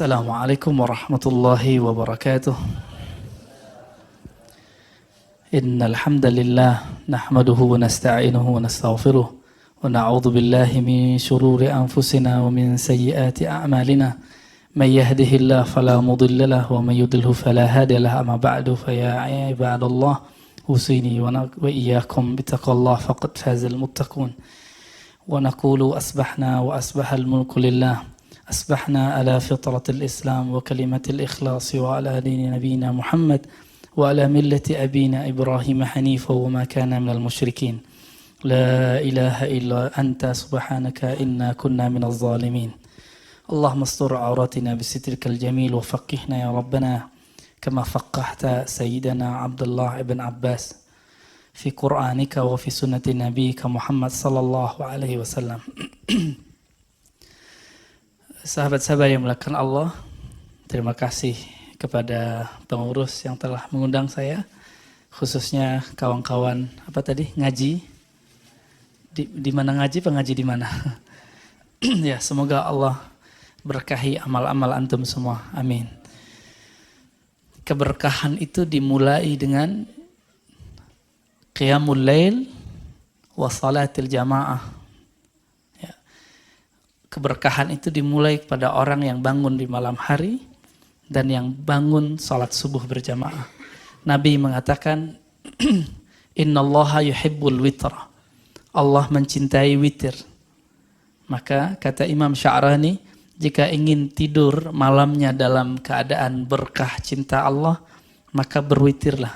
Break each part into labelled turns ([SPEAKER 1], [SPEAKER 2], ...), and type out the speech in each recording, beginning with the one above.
[SPEAKER 1] Assalamualaikum warahmatullahi wabarakatuh. Innal hamdalillah nahmaduhu wa nasta'inuhu wa nastaghfiruh wa na'udzu billahi min shururi anfusina wa min sayyiati a'malina. May yahdihillahu fala mudilla lahu wa may yudlilhu fala hadiya lahu. Amma ba'du fa ya ibadallah usini wa iyyakum bittaqwallahi faqad fazal muttaqun. Wa naqulu asbahna wa asbahal mulku lillah. أصبحنا على فطرة الإسلام وكلمة الإخلاص وعلى دين نبينا محمد وعلى ملة أبينا إبراهيم حنيفا وما كان من المشركين. لا إله إلا أنت سبحانك إنا كنا من الظالمين. اللهم استر عوراتنا بسترك الجميل وفقهنا يا ربنا كما فقهت سيدنا عبد الله بن عباس في قرآنك وفي سنة نبيك محمد صلى الله عليه وسلم. Sahabat-sahabat yang melakukan Allah, terima kasih kepada pengurus yang telah mengundang saya, khususnya kawan-kawan ngaji di mana ngaji, pengaji di mana. Ya, semoga Allah berkahi amal-amal antum semua, amin. Keberkahan itu dimulai dengan qiyamul lail wa salatil jamaah. Keberkahan itu dimulai kepada orang yang bangun di malam hari dan yang bangun salat subuh berjamaah. Nabi mengatakan, Innallaha yuhibbul witra. Allah mencintai witir. Maka kata Imam Sya'rani, jika ingin tidur malamnya dalam keadaan berkah cinta Allah, maka berwitirlah.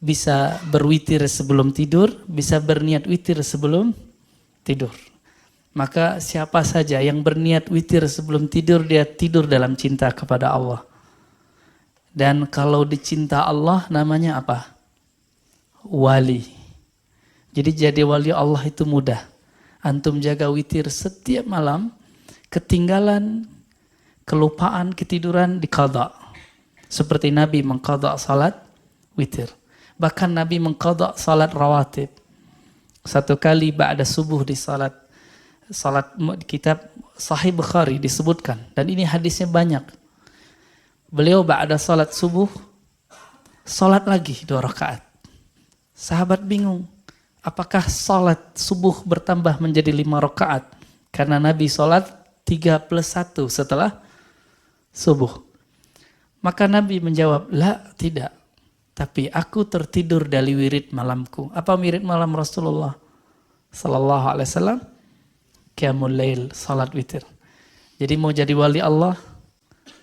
[SPEAKER 1] Bisa berwitir sebelum tidur, bisa berniat witir sebelum tidur. Maka siapa saja yang berniat witir sebelum tidur, dia tidur dalam cinta kepada Allah. Dan kalau dicinta Allah namanya apa? Wali. Jadi jadi wali Allah itu mudah. Antum jaga witir setiap malam, ketinggalan, kelupaan, ketiduran diqadha. Seperti Nabi mengqadha salat witir. Bahkan Nabi mengqadha salat rawatib. Satu kali ba'da subuh di salat kitab Sahih Bukhari disebutkan, dan ini hadisnya banyak. Beliau ba'da salat subuh salat lagi 2 rakaat. Sahabat bingung, apakah salat subuh bertambah menjadi 5 rakaat karena Nabi salat 3+1 setelah subuh? Maka Nabi menjawab, la, tidak, tapi aku tertidur dari wirid malamku. Apa wirid malam Rasulullah sallallahu alaihi wasallam? Qiyamul lail, salat witir. Jadi mau jadi wali Allah,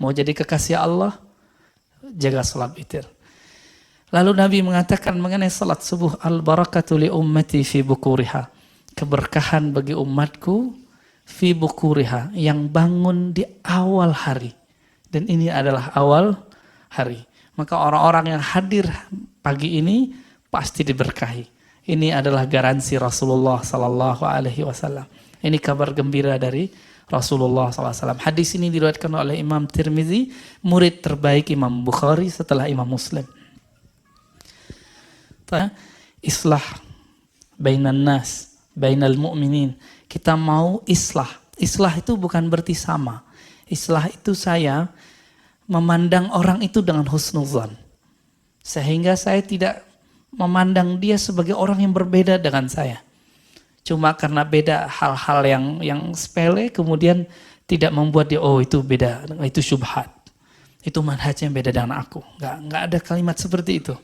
[SPEAKER 1] mau jadi kekasih Allah, jaga salat witir. Lalu Nabi mengatakan mengenai salat subuh, al-barakatu li ummati fi bukuriha. Keberkahan bagi umatku fi bukuriha, yang bangun di awal hari. Dan ini adalah awal hari. Maka orang-orang yang hadir pagi ini pasti diberkahi. Ini adalah garansi Rasulullah sallallahu alaihi wasallam. Ini kabar gembira dari Rasulullah SAW. Hadis ini diriwayatkan oleh Imam Tirmizi, murid terbaik Imam Bukhari setelah Imam Muslim. Islah bainan nas, bainal mu'minin. Kita mau islah. Islah itu bukan berarti sama. Islah itu saya memandang orang itu dengan husnuzan. Sehingga saya tidak memandang dia sebagai orang yang berbeda dengan saya. Cuma karena beda hal-hal yang sepele, kemudian tidak membuat dia, oh itu beda, itu syubhat. Itu manhajnya beda dengan aku. Nggak ada kalimat seperti itu.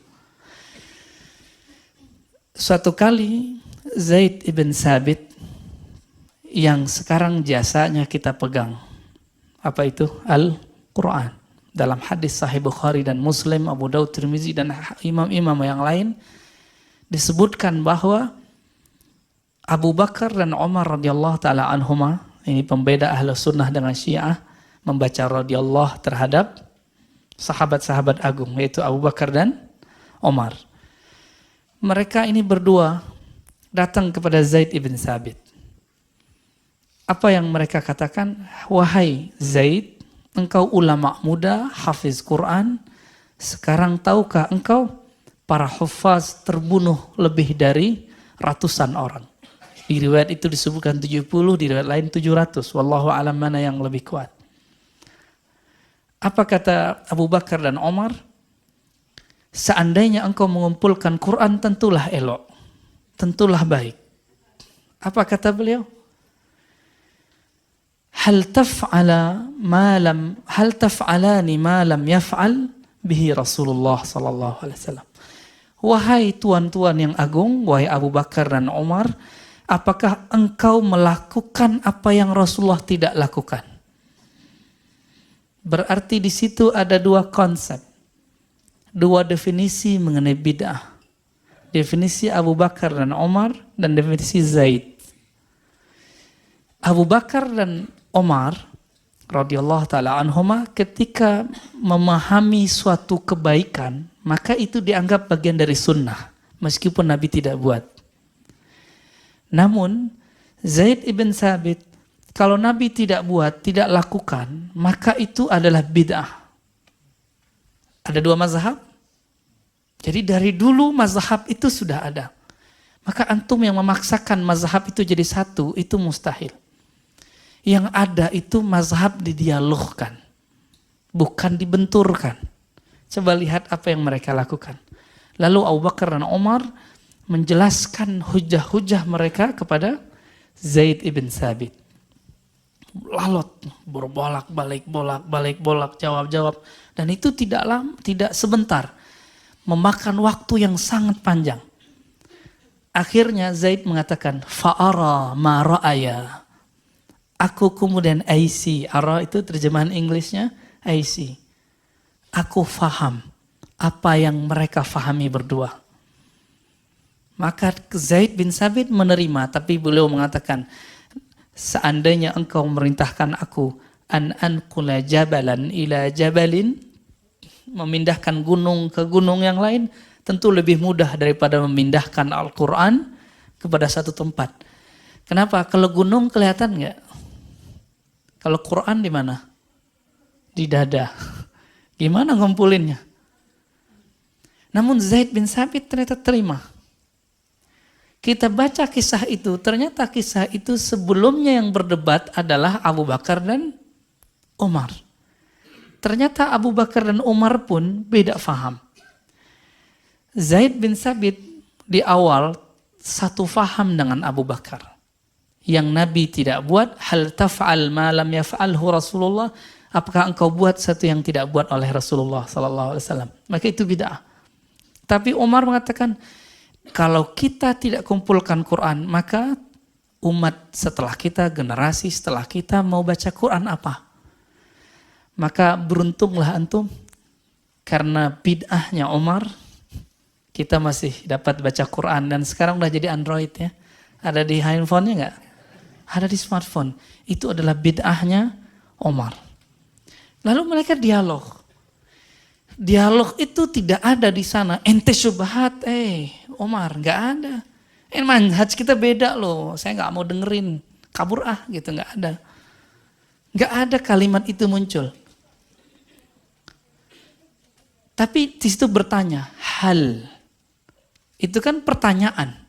[SPEAKER 1] Suatu kali Zaid ibn Sabit yang sekarang jasanya kita pegang. Apa itu? Al-Quran. Dalam hadis Sahih Bukhari dan Muslim, Abu Daud, Tirmizi dan imam-imam yang lain disebutkan bahwa Abu Bakar dan Umar radhiyallahu ta'ala anhuma, ini pembeda ahlu sunnah dengan syiah, membaca radhiyallahu terhadap sahabat-sahabat agung, yaitu Abu Bakar dan Umar. Mereka ini berdua datang kepada Zaid ibn Sabit. Apa yang mereka katakan? Wahai Zaid, engkau ulama muda, hafiz Quran, sekarang tahukah engkau para hufaz terbunuh lebih dari ratusan orang. Di riwayat itu disebutkan 70, di riwayat lain 700. Wallahu alam mana yang lebih kuat. Apa kata Abu Bakar dan Umar? Seandainya engkau mengumpulkan Quran, tentulah elok, tentulah baik. Apa kata beliau? Hal taf'alani ma lam yaf'al bihi Rasulullah sallallahu alaihi wasallam. Wahai tuan-tuan yang agung, wahai Abu Bakar dan Umar, apakah engkau melakukan apa yang Rasulullah tidak lakukan? Berarti di situ ada dua konsep, dua definisi mengenai bid'ah. Definisi Abu Bakar dan Umar dan definisi Zaid. Abu Bakar dan Umar radhiyallahu taala anhuma ketika memahami suatu kebaikan, maka itu dianggap bagian dari sunnah, meskipun Nabi tidak buat. Namun Zaid ibn Thabit, kalau Nabi tidak buat, tidak lakukan, maka itu adalah bid'ah. Ada dua mazhab. Jadi dari dulu mazhab itu sudah ada. Maka antum yang memaksakan mazhab itu jadi satu, itu mustahil. Yang ada itu mazhab didialogkan, bukan dibenturkan. Coba lihat apa yang mereka lakukan. Lalu Abu Bakar dan Umar menjelaskan hujah-hujah mereka kepada Zaid ibn Thabit. Lalot, berbolak-balik, bolak-balik, jawab-jawab. Dan itu tidak sebentar. Memakan waktu yang sangat panjang. Akhirnya Zaid mengatakan, fa'ara ma ra'aya. Aku kemudian I see. Ara itu terjemahan Inggrisnya I see. Aku faham apa yang mereka fahami berdua. Maka Zaid bin Thabit menerima, tapi beliau mengatakan, seandainya engkau memerintahkan aku an anqula jabalan ila jabalin, memindahkan gunung ke gunung yang lain, tentu lebih mudah daripada memindahkan Al-Quran kepada satu tempat. Kenapa? Kalau gunung kelihatan nggak? Kalau Quran di mana? Di dada. Gimana ngumpulinnya? Namun Zaid bin Thabit ternyata terima. Kita baca kisah itu, ternyata kisah itu sebelumnya yang berdebat adalah Abu Bakar dan Umar. Ternyata Abu Bakar dan Umar pun beda faham. Zaid bin Thabit di awal satu faham dengan Abu Bakar. Yang Nabi tidak buat, hal taf'al ma lam yaf'alhu Rasulullah, apakah engkau buat satu yang tidak buat oleh Rasulullah sallallahu alaihi wasallam? Maka itu bid'ah. Tapi Umar mengatakan, kalau kita tidak kumpulkan Quran, maka umat setelah kita, generasi setelah kita mau baca Quran apa? Maka beruntunglah antum, karena bid'ahnya Umar, kita masih dapat baca Quran. Dan sekarang udah jadi Android ya. Ada di handphonenya enggak? Ada di smartphone. Itu adalah bid'ahnya Umar. Lalu mereka dialog. Dialog itu tidak ada di sana. Ente syubhat, Umar, enggak ada. Manhaj kita beda loh. Saya enggak mau dengerin. Kabur gitu, enggak ada. Enggak ada kalimat itu muncul. Tapi di situ bertanya, hal. Itu kan pertanyaan.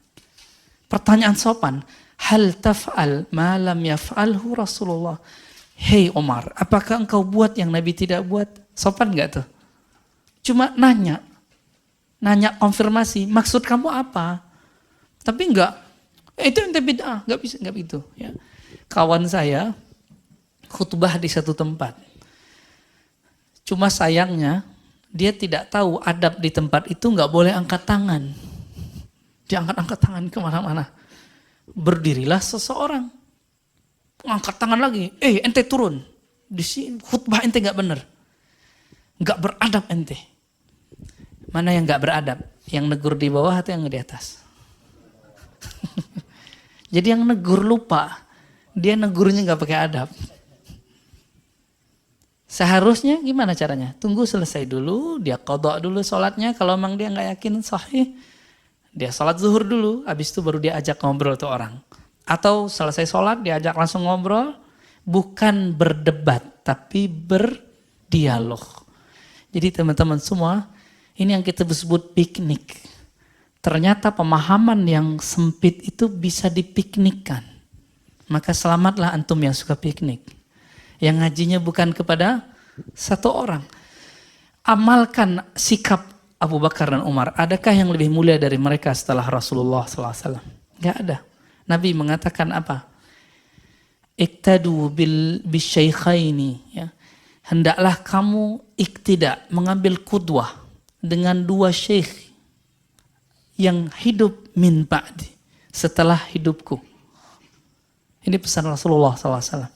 [SPEAKER 1] Pertanyaan sopan. Hal taf'al ma lam yaf'alhu Rasulullah. Hei Umar, apakah engkau buat yang Nabi tidak buat? Sopan enggak tuh? Cuma nanya. Nanya konfirmasi, maksud kamu apa? Tapi enggak. Itu ente bid'ah, enggak bisa, enggak begitu. Ya. Kawan saya khutbah di satu tempat. Cuma sayangnya, dia tidak tahu adab di tempat itu enggak boleh angkat tangan. Dia angkat tangan kemana-mana. Berdirilah seseorang, angkat tangan lagi, ente turun, di sini khutbah ente nggak bener, nggak beradab ente. Mana yang nggak beradab? Yang negur di bawah atau yang di atas? Jadi yang negur lupa, dia negurnya nggak pakai adab. Seharusnya gimana caranya? Tunggu selesai dulu, dia qadha dulu sholatnya. Kalau memang dia nggak yakin sahih, dia sholat zuhur dulu, habis itu baru dia ajak ngobrol tuh orang. Atau selesai sholat, dia ajak langsung ngobrol. Bukan berdebat, tapi berdialog. Jadi teman-teman semua, ini yang kita sebut piknik. Ternyata pemahaman yang sempit itu bisa dipiknikkan. Maka selamatlah antum yang suka piknik. Yang ngajinya bukan kepada Satu orang. Amalkan sikap Abu Bakar dan Umar. Adakah yang lebih mulia dari mereka setelah Rasulullah SAW? Gak ada. Nabi mengatakan apa? Iktadu bisyaikhaini. Ya. Hendaklah kamu iktidak, mengambil kudwah dengan dua syekh yang hidup min ba'di, setelah hidupku. Ini pesan Rasulullah SAW.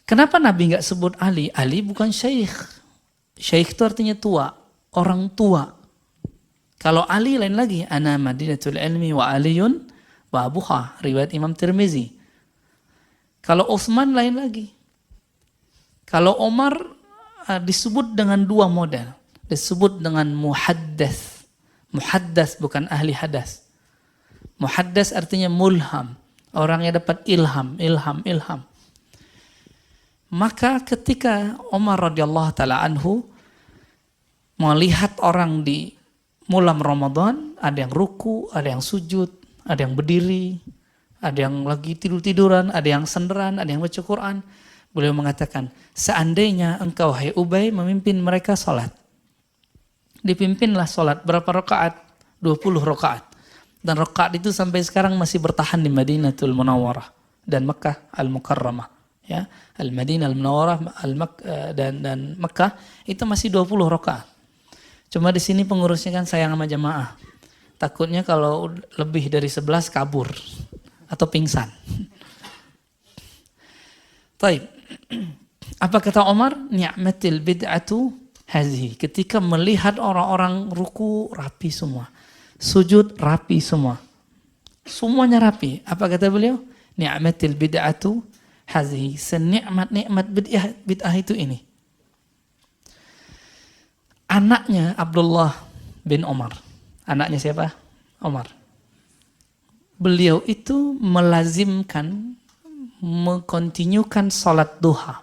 [SPEAKER 1] Kenapa Nabi nggak sebut Ali? Ali bukan syekh. Syekh itu artinya tua, orang tua. Kalau Ali lain lagi. Ana madinatul ilmi wa aliyun wa abuha. Riwayat Imam Tirmizi. Kalau Utsman lain lagi. Kalau Umar disebut dengan dua model. Disebut dengan muhaddas. Muhaddas bukan ahli hadas. Muhaddas artinya mulham. Orang yang dapat ilham. Maka ketika Umar radhiyallahu taala anhu melihat orang di malam Ramadan, ada yang ruku, ada yang sujud, ada yang berdiri, ada yang lagi tidur-tiduran, ada yang senderan, ada yang baca Quran. Beliau mengatakan, seandainya engkau hai Ubay memimpin mereka sholat. Dipimpinlah sholat berapa rakaat? 20 rakaat. Dan rakaat itu sampai sekarang masih bertahan di Madinatul Munawwarah dan Makkah Al-Mukarramah. Ya, Al-Madinah Al-Munawwarah dan Makkah itu masih 20 rakaat. Cuma di sini pengurusnya kan sayang sama jamaah. Takutnya kalau lebih dari 11 kabur atau pingsan. Taib. Apa kata Umar? Ni'matil bid'atu hazihi. Ketika melihat orang-orang ruku rapi semua. Sujud rapi semua. Semuanya rapi. Apa kata beliau? Ni'matil bid'atu hazihi. Senikmat-nikmat bid'ah itu ini. Anaknya Abdullah bin Umar. Anaknya siapa? Umar. Beliau itu melazimkan, mengkontinyukan salat duha.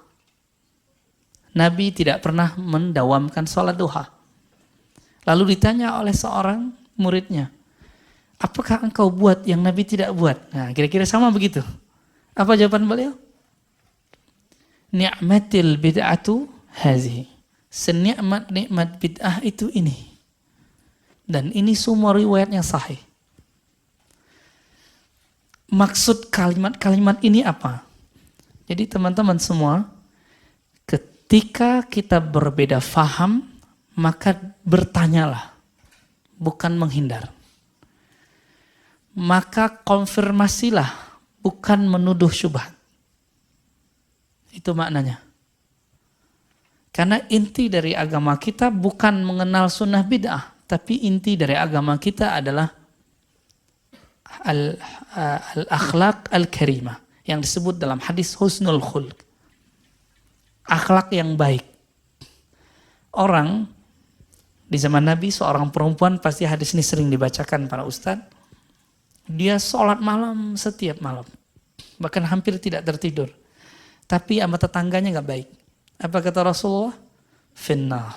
[SPEAKER 1] Nabi tidak pernah mendawamkan salat duha. Lalu ditanya oleh seorang muridnya, apakah engkau buat yang Nabi tidak buat? Nah, kira-kira sama begitu. Apa jawaban beliau? Ni'matil bid'atu hazihi. Senikmat-nikmat bid'ah itu ini. Dan ini semua riwayatnya sahih. Maksud kalimat-kalimat ini apa? Jadi teman-teman semua, ketika kita berbeda faham, maka bertanyalah, bukan menghindar. Maka konfirmasilah, bukan menuduh syubhat. Itu maknanya. Karena inti dari agama kita bukan mengenal sunnah bid'ah, tapi inti dari agama kita adalah al-akhlaq al-karimah yang disebut dalam hadis husnul khulq. Akhlak yang baik. Orang di zaman Nabi, seorang perempuan, pasti hadis ini sering dibacakan para ustadz. Dia sholat malam setiap malam. Bahkan hampir tidak tertidur. Tapi sama tetangganya gak baik. Apa kata Rasulullah? Finnar.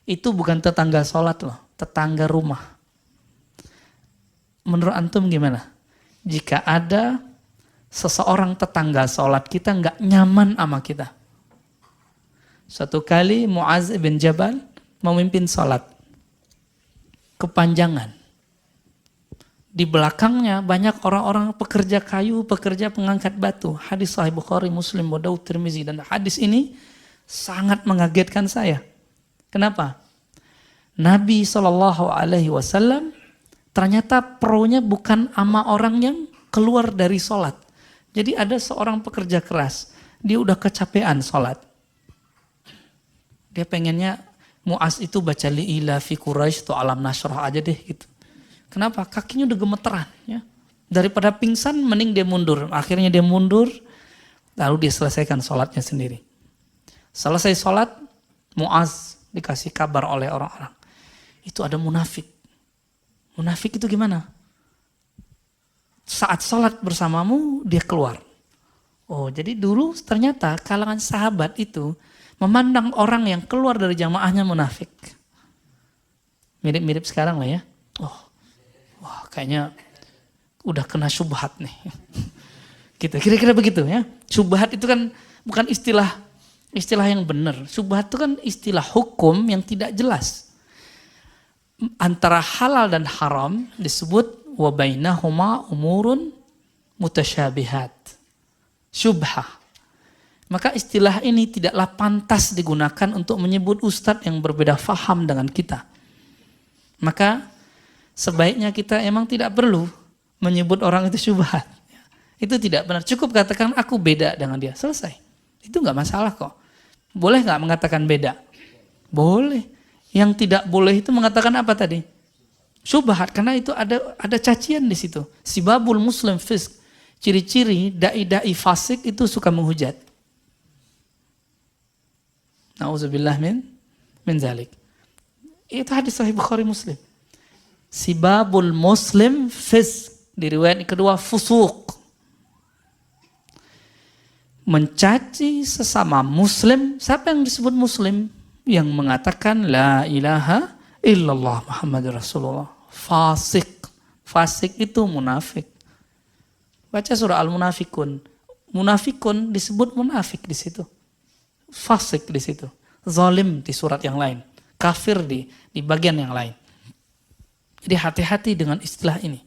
[SPEAKER 1] Itu bukan tetangga sholat loh. Tetangga rumah. Menurut antum gimana? Jika ada seseorang tetangga sholat kita gak nyaman sama kita. Suatu kali Mu'az bin Jabal memimpin sholat. Kepanjangan. Di belakangnya banyak orang-orang pekerja kayu, pekerja pengangkat batu. Hadis Sahih Bukhari, Muslim, Abu Daud, Tirmizi. Dan hadis ini sangat mengagetkan saya. Kenapa? Nabi SAW ternyata pro-nya bukan ama orang yang keluar dari sholat. Jadi ada seorang pekerja keras. Dia udah kecapean sholat. Dia pengennya Mu'az itu baca li'ila fi Quraisy atau alam nasrah aja deh gitu. Kenapa? Kakinya udah gemeteran. Ya. Daripada pingsan, mending dia mundur. Akhirnya dia mundur, lalu dia selesaikan sholatnya sendiri. Selesai sholat, Mu'az dikasih kabar oleh orang-orang. Itu ada munafik. Munafik itu gimana? Saat sholat bersamamu, dia keluar. Oh, jadi dulu ternyata kalangan sahabat itu memandang orang yang keluar dari jamaahnya munafik. Mirip-mirip sekarang lah ya. Oh, wah kayaknya udah kena syubhat nih. Gitu, kira-kira begitu ya. Syubhat itu kan bukan istilah Istilah yang benar. Syubhat itu kan istilah hukum yang tidak jelas. Antara halal dan haram disebut wa bainahuma umurun mutasyabihat. Syubhah. Maka istilah ini tidaklah pantas digunakan untuk menyebut ustadz yang berbeda faham dengan kita. Maka sebaiknya kita emang tidak perlu menyebut orang itu syubhat. Itu tidak benar. Cukup katakan aku beda dengan dia. Selesai. Itu nggak masalah kok. Boleh nggak mengatakan beda? Boleh. Yang tidak boleh itu mengatakan apa tadi? Syubhat. Karena itu ada cacian di situ. Sibabul muslim fisk. Ciri-ciri dai-dai fasik itu suka menghujat. Nauzubillah min zalik. Itu hadis sahih Bukhari Muslim. Sibabul muslim fisk. Di riwayat kedua fusuq. Mencaci sesama muslim. Siapa yang disebut muslim? Yang mengatakan la ilaha illallah Muhammad Rasulullah. Fasik. Fasik itu munafik. Baca surah Al-Munafikun. Munafikun disebut munafik di situ. Fasik di situ. Zalim di surat yang lain. Kafir di bagian yang lain. Jadi hati-hati dengan istilah ini.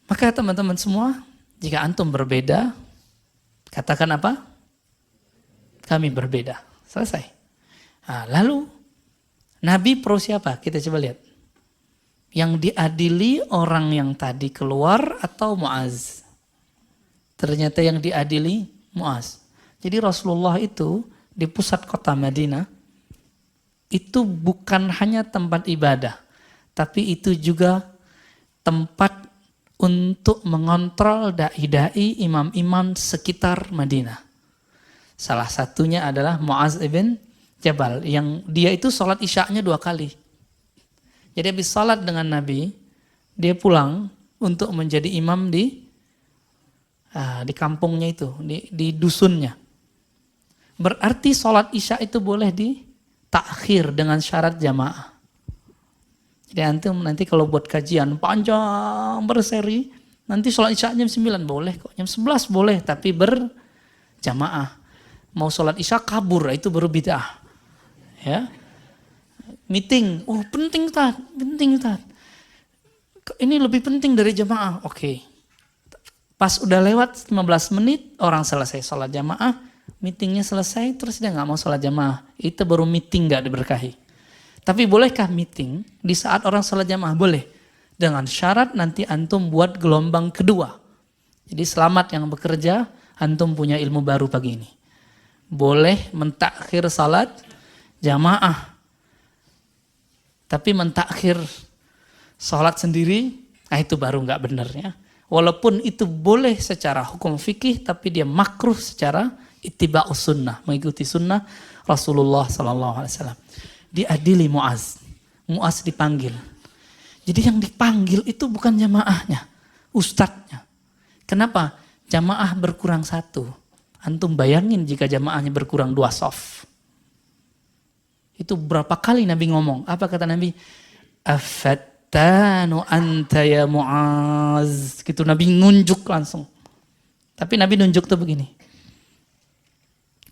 [SPEAKER 1] Maka teman-teman semua, jika antum berbeda, katakan apa? Kami berbeda. Selesai. Nah, lalu Nabi pro siapa? Kita coba lihat. Yang diadili orang yang tadi keluar atau Muaz? Ternyata yang diadili Muaz. Jadi Rasulullah itu di pusat kota Madinah itu bukan hanya tempat ibadah, tapi itu juga tempat untuk mengontrol dai-dai, imam-imam sekitar Madinah. Salah satunya adalah Muaz ibn Jabal, yang dia itu sholat isya'nya 2 kali. Jadi habis sholat dengan Nabi, dia pulang untuk menjadi imam di kampungnya itu, di dusunnya. Berarti sholat isya itu boleh ditakhir dengan syarat jamaah. Jadi antum nanti kalau buat kajian panjang berseri, nanti sholat isya jam 9 boleh kok, jam 11 boleh, tapi berjamaah. Mau sholat isya kabur, itu baru bid'ah. Ya, meeting, penting Ustaz, penting Ustaz. Ini lebih penting dari jamaah, oke. Pas udah lewat 15 menit, orang selesai sholat jamaah, meetingnya selesai, terus dia nggak mau sholat jamaah. Itu baru meeting nggak diberkahi. Tapi bolehkah meeting di saat orang sholat jamaah? Boleh. Dengan syarat nanti antum buat gelombang kedua. Jadi selamat yang bekerja, antum punya ilmu baru pagi ini. Boleh mentakhir salat jamaah. Tapi mentakhir sholat sendiri, itu baru nggak benar ya. Walaupun itu boleh secara hukum fikih, tapi dia makruh secara ittiba'us sunnah, mengikuti sunnah Rasulullah SAW. Diadili Muaz. Muaz dipanggil. Jadi yang dipanggil itu bukan jamaahnya, ustadznya. Kenapa? Jamaah berkurang 1. Antum bayangin jika jamaahnya berkurang 2 shaf. Itu berapa kali Nabi ngomong? Apa kata Nabi? Afattanu anta ya Muaz. Gitu Nabi nunjuk langsung. Tapi Nabi nunjuk tuh begini.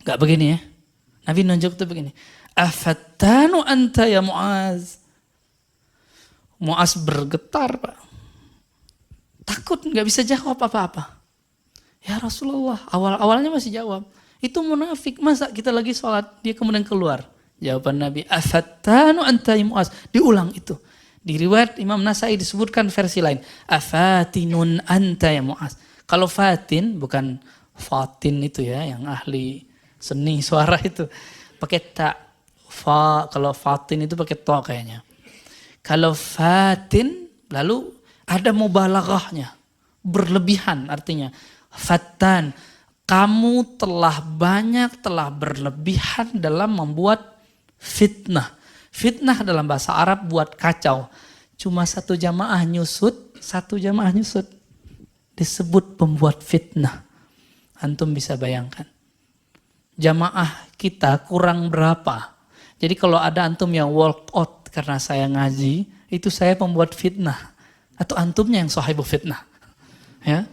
[SPEAKER 1] Gak begini ya. Nabi nunjuk tuh begini. Afattanu anta ya Muaz. Muaz bergetar, Pak. Takut, gak bisa jawab apa-apa. Ya Rasulullah, awal-awalnya masih jawab. Itu munafik, masa kita lagi sholat, dia kemudian keluar. Jawaban Nabi, afattanu anta ya Muaz. Diulang itu. Di riwayat Imam Nasai disebutkan versi lain. Afatinun anta ya Muaz. Kalau fatin, bukan fatin itu ya, yang ahli seni suara itu. Pakai ta. Kalau fatin itu pakai to kayaknya. Kalau fatin, lalu ada mubalaghahnya. Berlebihan artinya. Fattan, kamu telah berlebihan dalam membuat fitnah. Fitnah dalam bahasa Arab buat kacau. Cuma satu jamaah nyusut. Disebut pembuat fitnah. Antum bisa bayangkan. Jamaah kita kurang berapa? Jadi kalau ada antum yang walk out karena saya ngaji, itu saya pembuat fitnah. Atau antumnya yang sahibu fitnah. Ya.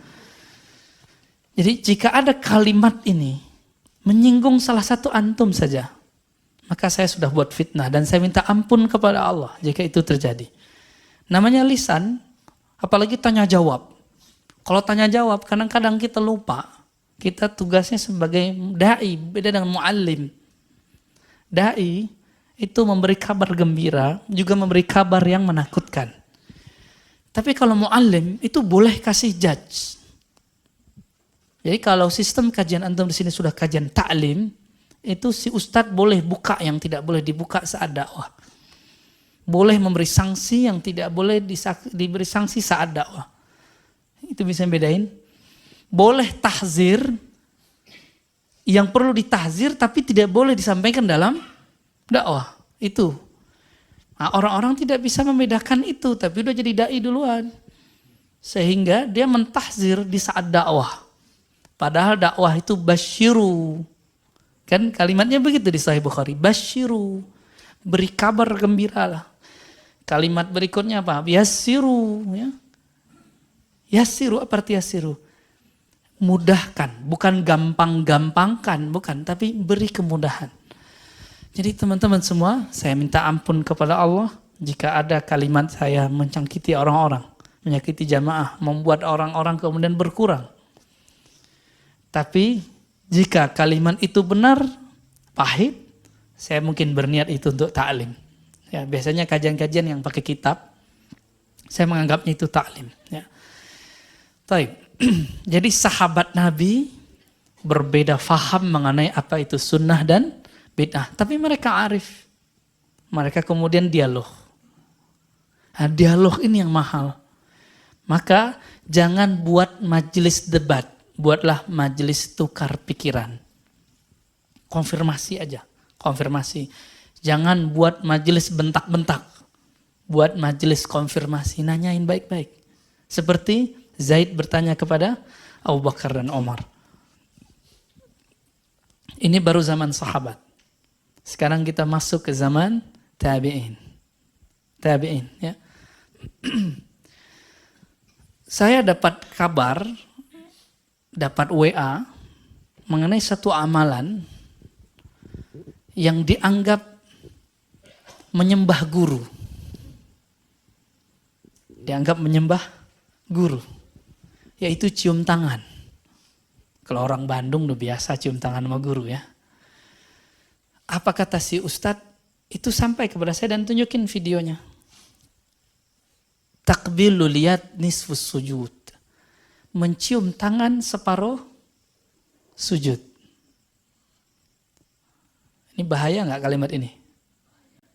[SPEAKER 1] Jadi jika ada kalimat ini, menyinggung salah satu antum saja, maka saya sudah buat fitnah dan saya minta ampun kepada Allah jika itu terjadi. Namanya lisan, apalagi tanya jawab. Kalau tanya jawab, kadang-kadang kita lupa. Kita tugasnya sebagai da'i, beda dengan muallim. Da'i itu memberi kabar gembira, juga memberi kabar yang menakutkan. Tapi kalau muallim itu boleh kasih judge. Jadi kalau sistem kajian antum di sini sudah kajian ta'lim, itu si ustadz boleh buka yang tidak boleh dibuka saat dakwah. Boleh memberi sanksi yang tidak boleh diberi sanksi saat dakwah. Itu bisa bedain. Boleh tahzir yang perlu ditahzir tapi tidak boleh disampaikan dalam dakwah. Itu. Nah, orang-orang tidak bisa membedakan itu, tapi udah jadi dai duluan. Sehingga dia mentahzir di saat dakwah. Padahal dakwah itu basyiru. Kan kalimatnya begitu di Sahih Bukhari. Basyiru. Beri kabar gembiralah. Kalimat berikutnya apa? Yassiru. Ya. Yassiru, apa arti yassiru? Mudahkan. Bukan gampang-gampangkan. Bukan, tapi beri kemudahan. Jadi teman-teman semua, saya minta ampun kepada Allah jika ada kalimat saya menyakiti orang-orang. Menyakiti jamaah. Membuat orang-orang kemudian berkurang. Tapi jika kalimat itu benar, pahit, saya mungkin berniat itu untuk ta'lim. Ya, biasanya kajian-kajian yang pakai kitab, saya menganggapnya itu ta'lim. Ya. Jadi sahabat Nabi berbeda faham mengenai apa itu sunnah dan bid'ah. Tapi mereka arif. Mereka kemudian dialog. Nah, dialog ini yang mahal. Maka jangan buat majelis debat. Buatlah majelis tukar pikiran. Konfirmasi aja. Konfirmasi. Jangan buat majelis bentak-bentak. Buat majelis konfirmasi. Nanyain baik-baik. Seperti Zaid bertanya kepada Abu Bakar dan Omar. Ini baru zaman sahabat. Sekarang kita masuk ke zaman tabi'in. Tabi'in, ya. Saya dapat kabar, dapat WA mengenai satu amalan yang dianggap menyembah guru. Dianggap menyembah guru. Yaitu cium tangan. Kalau orang Bandung udah biasa cium tangan sama guru ya. Apa kata si ustadz? Itu sampai kepada saya dan tunjukin videonya. Takbilu liat nisfus sujud. Mencium tangan separuh sujud. Ini bahaya nggak kalimat ini?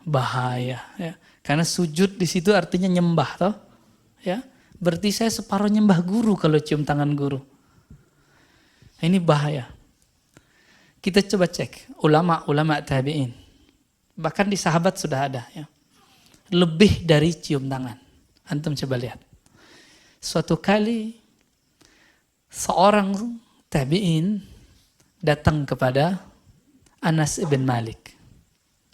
[SPEAKER 1] Bahaya. Ya. Karena sujud di situ artinya nyembah, toh? Ya, berarti saya separuh nyembah guru kalau cium tangan guru. Ini bahaya. Kita coba cek ulama-ulama tabi'in. Bahkan di sahabat sudah ada. Ya. Lebih dari cium tangan. Antum coba lihat. Suatu kali seorang tabi'in datang kepada Anas ibn Malik.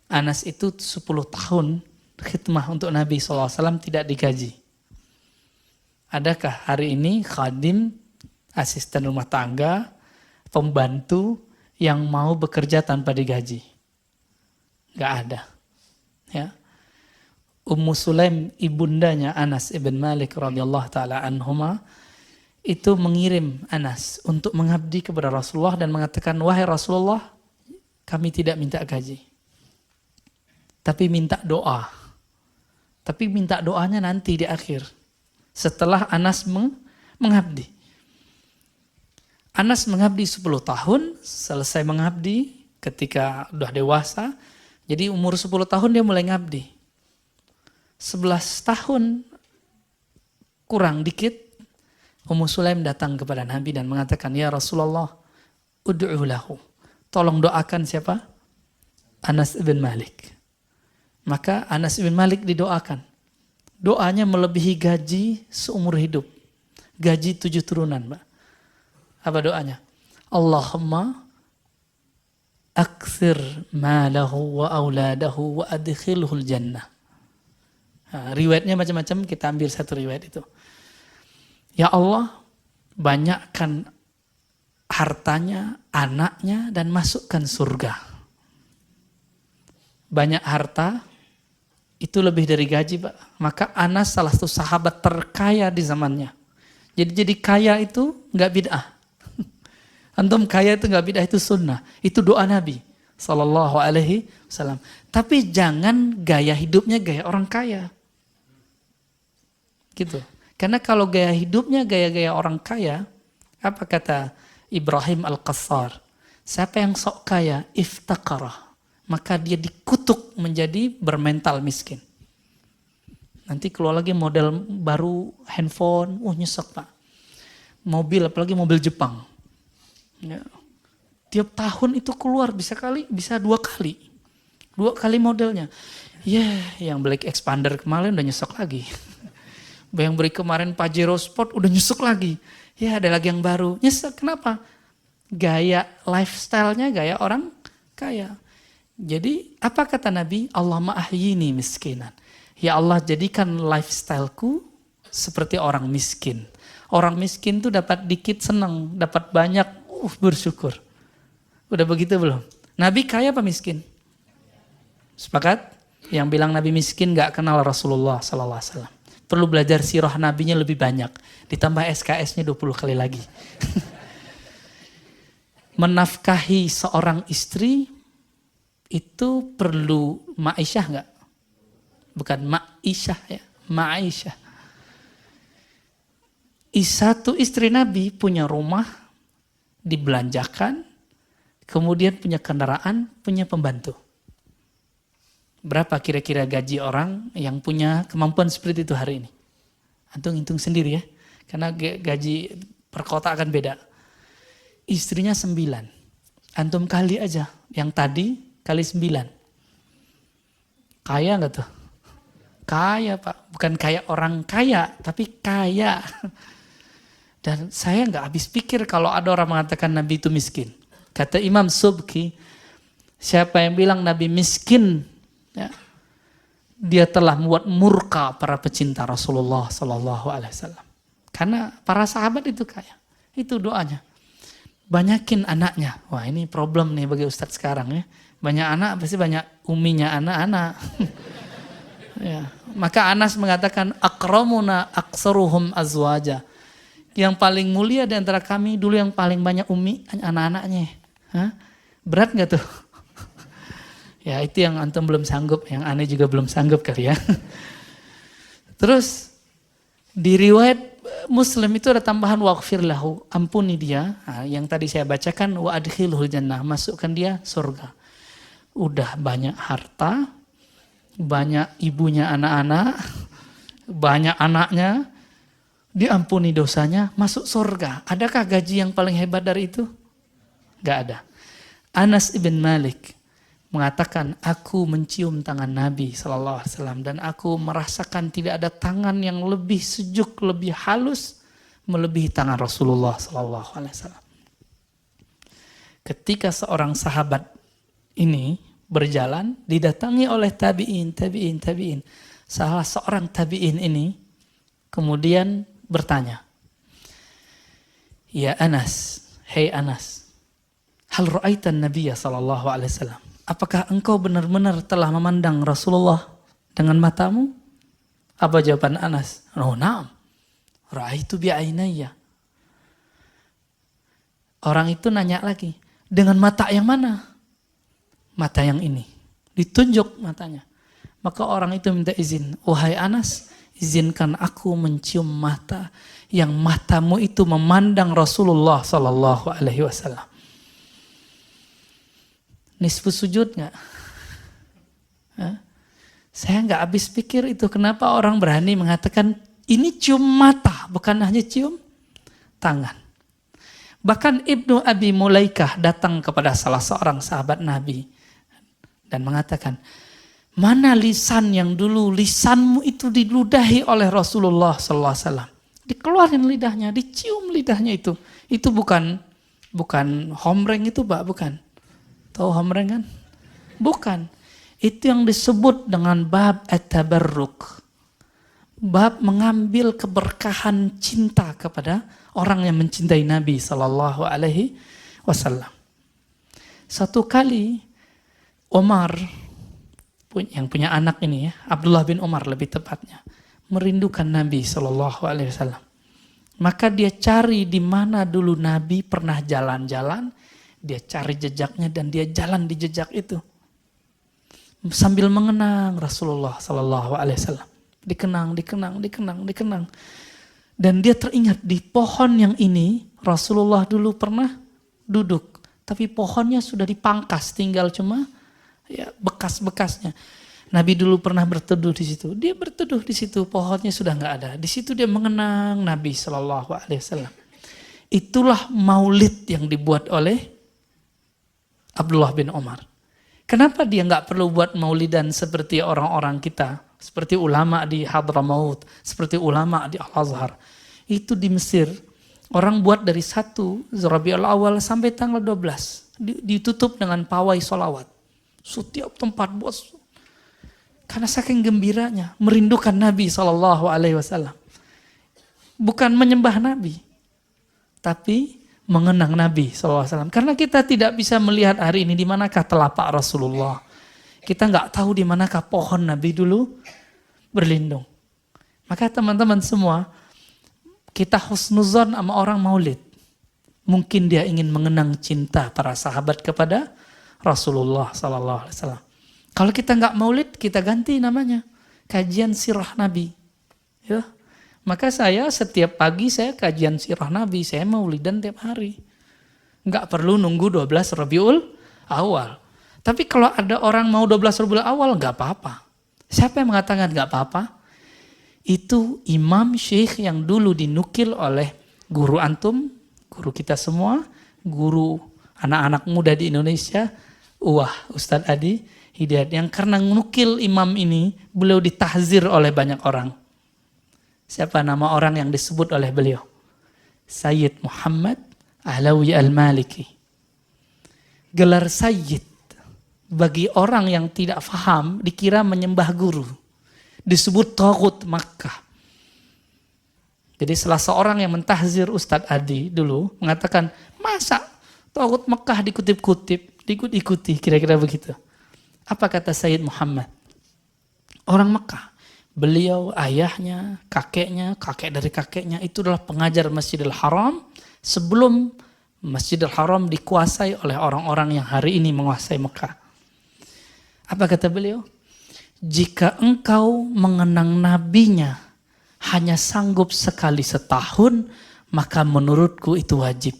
[SPEAKER 1] Anas itu 10 tahun khidmah untuk Nabi SAW tidak digaji. Adakah hari ini khadim, asisten rumah tangga, pembantu yang mau bekerja tanpa digaji? Gak ada. Ya. Ummu Sulaim, ibundanya Anas ibn Malik radhiyallahu taala anhuma, itu mengirim Anas untuk mengabdi kepada Rasulullah dan mengatakan, wahai Rasulullah, kami tidak minta gaji. Tapi minta doa. Tapi minta doanya nanti di akhir. Setelah Anas mengabdi. Anas mengabdi 10 tahun, selesai mengabdi ketika udah dewasa. Jadi umur 10 tahun dia mulai ngabdi. 11 tahun kurang dikit, Ummu Sulaim datang kepada Nabi dan mengatakan, ya Rasulullah, ud'u lahu. Tolong doakan siapa? Anas ibn Malik. Maka Anas ibn Malik didoakan. Doanya melebihi gaji seumur hidup. Gaji 7 turunan, Mbak. Apa doanya? Allahumma akthir malahu wa auladahu wa adkhilhul jannah. Nah, riwayatnya macam-macam, kita ambil satu riwayat itu. Ya Allah, banyakkan hartanya, anaknya, dan masukkan surga. Banyak harta, itu lebih dari gaji, Pak. Maka Anas salah satu sahabat terkaya di zamannya. Jadi kaya itu nggak bid'ah. Antum kaya itu nggak bid'ah, itu sunnah. Itu doa Nabi Sallallahu Alaihi Wasallam. Tapi jangan gaya hidupnya gaya orang kaya. Gitu. Karena kalau gaya hidupnya gaya-gaya orang kaya, apa kata Ibrahim Al-Qassar? Siapa yang sok kaya, iftaqarah, maka dia dikutuk menjadi bermental miskin. Nanti keluar lagi model baru handphone, nyesek Pak. Mobil, apalagi mobil Jepang. Ya. Tiap tahun itu keluar bisa 2 kali. 2 kali modelnya. Yang Black Expander kemarin udah nyesek lagi. Yang beri kemarin Pajero Sport udah nyesek lagi. Ada lagi yang baru. Nyesek, kenapa? Gaya lifestyle-nya gaya orang kaya. Jadi apa kata Nabi? Allahumma ahyini miskinan. Ya Allah, jadikan lifestyleku seperti orang miskin. Orang miskin tuh dapat dikit senang, dapat banyak bersyukur. Udah begitu belum? Nabi kaya apa miskin? Sepakat? Yang bilang Nabi miskin gak kenal Rasulullah SAW. Perlu belajar sirah Nabinya lebih banyak. Ditambah SKS-nya 20 kali lagi. Menafkahi seorang istri itu perlu ma'isyah enggak? Bukan ma'isyah ya, ma'isyah. Satu istri Nabi punya rumah, dibelanjakan, kemudian punya kendaraan, punya pembantu. Berapa kira-kira gaji orang yang punya kemampuan seperti itu hari ini? Antum hitung sendiri ya, karena gaji per kota akan beda. Istrinya 9, antum kali aja, yang tadi kali 9. Kaya nggak tuh? Kaya Pak, bukan kayak orang kaya, tapi kaya. Dan saya nggak habis pikir kalau ada orang mengatakan Nabi itu miskin. Kata Imam Subki, siapa yang bilang Nabi miskin, ya, dia telah membuat murka para pecinta Rasulullah Sallallahu Alaihi Wasallam. Karena para sahabat itu kaya, itu doanya. Banyakin anaknya. Wah, ini problem nih bagi Ustadz sekarang ya. Banyak anak pasti banyak uminya anak-anak. Ya. Maka Anas mengatakan akramuna aksaruhum azwaja. Yang paling mulia di antara kami dulu yang paling banyak umi anak-anaknya. Hah? Berat nggak tuh? Ya itu yang antum belum sanggup, yang aneh juga belum sanggup kali ya. Terus di riwayat Muslim itu ada tambahan waghfir lahu, ampuni dia. Nah, yang tadi saya bacakan wa adkhilhul jannah, masukkan dia surga. Udah banyak harta, banyak ibunya anak-anak, banyak anaknya, diampuni dosanya, masuk surga. Adakah gaji yang paling hebat dari itu? Gak ada. Anas ibn Malik mengatakan, aku mencium tangan Nabi SAW dan aku merasakan tidak ada tangan yang lebih sejuk, lebih halus melebihi tangan Rasulullah SAW. Ketika seorang sahabat ini berjalan, didatangi oleh tabi'in. Salah seorang tabi'in ini kemudian bertanya, ya Anas, hei Anas, hal ra'aitan Nabiya sallallahu alaihi wasallam? Apakah engkau benar-benar telah memandang Rasulullah dengan matamu? Apa jawaban Anas? Oh, na'am. Ra'aitu bi'ainayya. Orang itu nanya lagi, dengan mata yang mana? Mata yang ini. Ditunjuk matanya. Maka orang itu minta izin, wahai Anas, izinkan aku mencium mata yang matamu itu memandang Rasulullah sallallahu alaihi wasallam. Nisfu sujud nggak? Saya nggak habis pikir itu kenapa orang berani mengatakan ini cium mata, bukan hanya cium tangan. Bahkan Ibnu Abi Mulaikah datang kepada salah seorang sahabat Nabi dan mengatakan, mana lisan yang dulu lisanmu itu diludahi oleh Rasulullah sallallahu alaihi wasallam. Dikeluarin lidahnya, dicium lidahnya itu. Itu bukan homreng itu Pak, bukan. Tahu homreng kan? Bukan. Itu yang disebut dengan bab at-tabarruk. bab mengambil keberkahan cinta kepada orang yang mencintai Nabi Sallallahu Alaihi Wasallam. Satu kali Umar yang punya anak ini ya, Abdullah bin Umar lebih tepatnya, merindukan Nabi Sallallahu Alaihi Wasallam. Maka dia cari di mana dulu Nabi pernah jalan-jalan, dia cari jejaknya dan dia jalan di jejak itu. Sambil mengenang Rasulullah Sallallahu Alaihi Wasallam. Dikenang. Dan dia teringat di pohon yang ini Rasulullah dulu pernah duduk. Tapi pohonnya sudah dipangkas, tinggal cuma ya bekas-bekasnya. Nabi dulu pernah berteduh di situ. Dia berteduh di situ, pohonnya sudah nggak ada. Di situ dia mengenang Nabi Shallallahu Alaihi Wasallam. Itulah maulid yang dibuat oleh Abdullah bin Umar. Kenapa dia nggak perlu buat maulidan seperti orang-orang kita, seperti ulama di Hadramaut, seperti ulama di Al-Azhar? Itu di Mesir, orang buat dari 1 Rabiul Awal sampai tanggal 12, ditutup dengan pawai sholawat. Setiap tempat bos, karena saking gembiranya, merindukan Nabi Sallallahu Alaihi Wasallam. Bukan menyembah Nabi, tapi mengenang Nabi Sallallahu Alaihi Wasallam. Karena kita tidak bisa melihat hari ini di manakah telapak Rasulullah. Kita nggak tahu di manakah pohon Nabi dulu berlindung. Maka teman-teman semua, kita husnuzon sama orang maulid. Mungkin dia ingin mengenang cinta para sahabat kepada Rasulullah Sallallahu Alaihi Wasallam. Kalau kita nggak maulid, kita ganti namanya kajian sirah Nabi. Ya, maka saya setiap pagi saya kajian sirah Nabi, saya maulidan tiap hari. Nggak perlu nunggu 12 Rabiul Awal. Tapi kalau ada orang mau 12 Rabiul Awal, nggak apa-apa. Siapa yang mengatakan nggak apa-apa? Itu imam syekh yang dulu dinukil oleh guru antum, guru kita semua, guru anak-anak muda di Indonesia, Ustadz Adi Hidayat, yang karena nukil imam ini, beliau ditahzir oleh banyak orang. Siapa nama orang yang disebut oleh beliau? Sayyid Muhammad Ahlawi Al-Maliki. Gelar Sayyid bagi orang yang tidak faham dikira menyembah guru. Disebut Taghut Makkah. Jadi salah seorang yang mentahzir Ustadz Adi dulu mengatakan, masa Taghut Makkah dikutip-kutip, diikut-ikuti, kira-kira begitu. Apa kata Sayyid Muhammad? Orang Mekah. Beliau, ayahnya, kakeknya, kakek dari kakeknya itu adalah pengajar Masjidil Haram sebelum Masjidil Haram dikuasai oleh orang-orang yang hari ini menguasai Mekah. Apa kata beliau? Jika engkau mengenang nabinya hanya sanggup sekali setahun, maka menurutku itu wajib.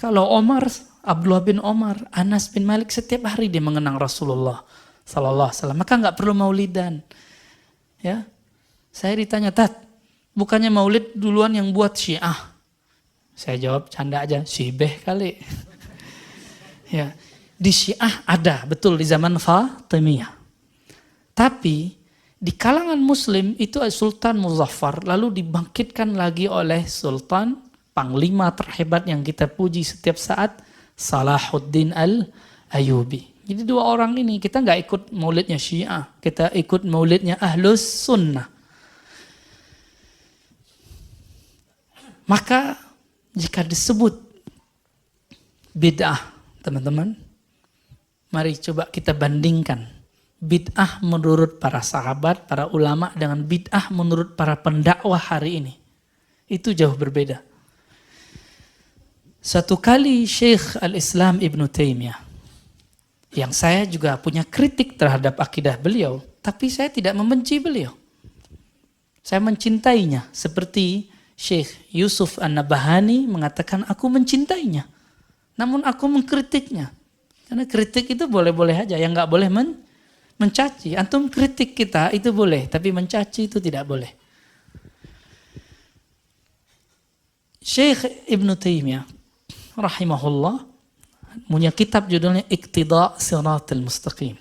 [SPEAKER 1] Kalau Abdullah bin Umar, Anas bin Malik setiap hari dia mengenang Rasulullah Sallallahu Alaihi Wasallam, maka nggak perlu maulidan. Ya, saya ditanya, Tat, bukannya maulid duluan yang buat Syiah? Saya jawab canda aja, Syibeh kali. Ya, di Syiah ada, betul di zaman Fatimiyah. Tapi di kalangan Muslim itu Sultan Muzaffar, lalu dibangkitkan lagi oleh Sultan Panglima terhebat yang kita puji setiap saat, Salahuddin Al-Ayyubi. Jadi dua orang ini, kita nggak ikut maulidnya Syiah, kita ikut maulidnya Ahlus Sunnah. Maka jika disebut bid'ah, teman-teman, mari coba kita bandingkan bid'ah menurut para sahabat, para ulama dengan bid'ah menurut para pendakwah hari ini. Itu jauh berbeda. Satu kali Syekh Al-Islam Ibn Taymiyah, yang saya juga punya kritik terhadap akidah beliau, tapi saya tidak membenci beliau. Saya mencintainya, seperti Syekh Yusuf An-Nabahani mengatakan aku mencintainya, namun aku mengkritiknya. Karena kritik itu boleh-boleh aja, yang nggak boleh mencaci. Antum kritik kita itu boleh, tapi mencaci itu tidak boleh. Syekh Ibn Taymiyah rahimahullah punya kitab judulnya Iqtida' Siratal Mustaqim.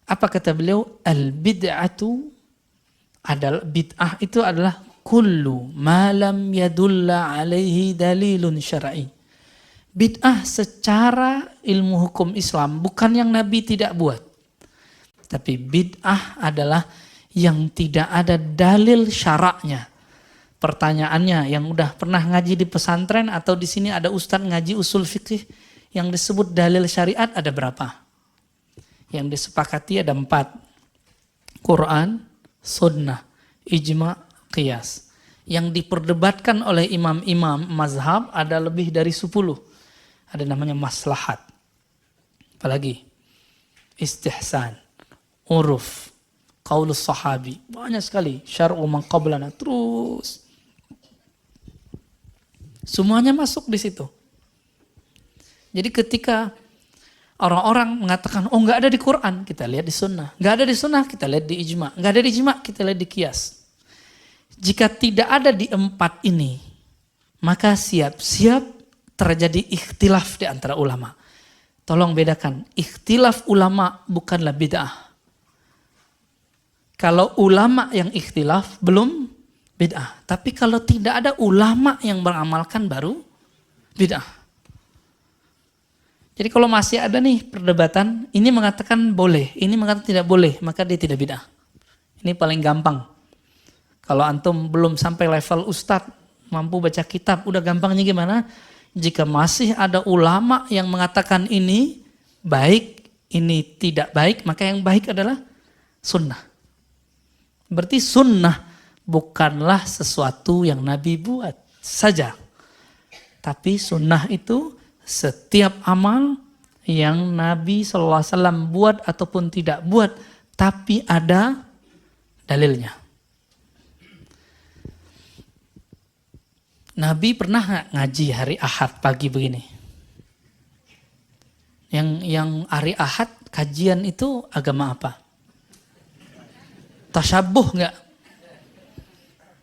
[SPEAKER 1] Apa kata beliau? Al-bid'atu adalah, bid'ah itu adalah kullu ma lam yadulla alaihi dalilun syar'i. Bid'ah secara ilmu hukum Islam bukan yang Nabi tidak buat, Tapi bid'ah adalah yang tidak ada dalil syaraknya. Pertanyaannya, yang udah pernah ngaji di pesantren atau di sini ada ustadz ngaji usul fikih, yang disebut dalil syariat ada berapa? Yang disepakati ada 4. Quran, sunnah, ijma, qiyas. Yang diperdebatkan oleh imam-imam mazhab ada lebih dari 10. Ada namanya maslahat. Apalagi? Istihsan, uruf, qaulus sahabi. Banyak sekali. Syar'u man qablana. Terus. Semuanya masuk di situ. Jadi ketika orang-orang mengatakan, oh nggak ada di Quran, kita lihat di sunnah. Nggak ada di sunnah, kita lihat di ijma. Nggak ada di ijma, kita lihat di qiyas. Jika tidak ada di 4 ini, maka siap-siap terjadi ikhtilaf di antara ulama. Tolong bedakan, ikhtilaf ulama bukanlah bid'ah. Kalau ulama yang ikhtilaf, belum bid'ah. Tapi kalau tidak ada ulama yang beramalkan, baru bid'ah. Jadi kalau masih ada nih perdebatan, ini mengatakan boleh, ini mengatakan tidak boleh, maka dia tidak bid'ah. Ini paling gampang. Kalau antum belum sampai level ustadz, mampu baca kitab, udah gampangnya gimana? Jika masih ada ulama yang mengatakan ini baik, ini tidak baik, maka yang baik adalah sunnah. Berarti sunnah bukanlah sesuatu yang Nabi buat saja. Tapi sunnah itu setiap amal yang Nabi SAW buat ataupun tidak buat, tapi ada dalilnya. Nabi pernah nggak ngaji hari Ahad pagi begini? Yang hari Ahad kajian itu agama apa? Tasyabuh nggak?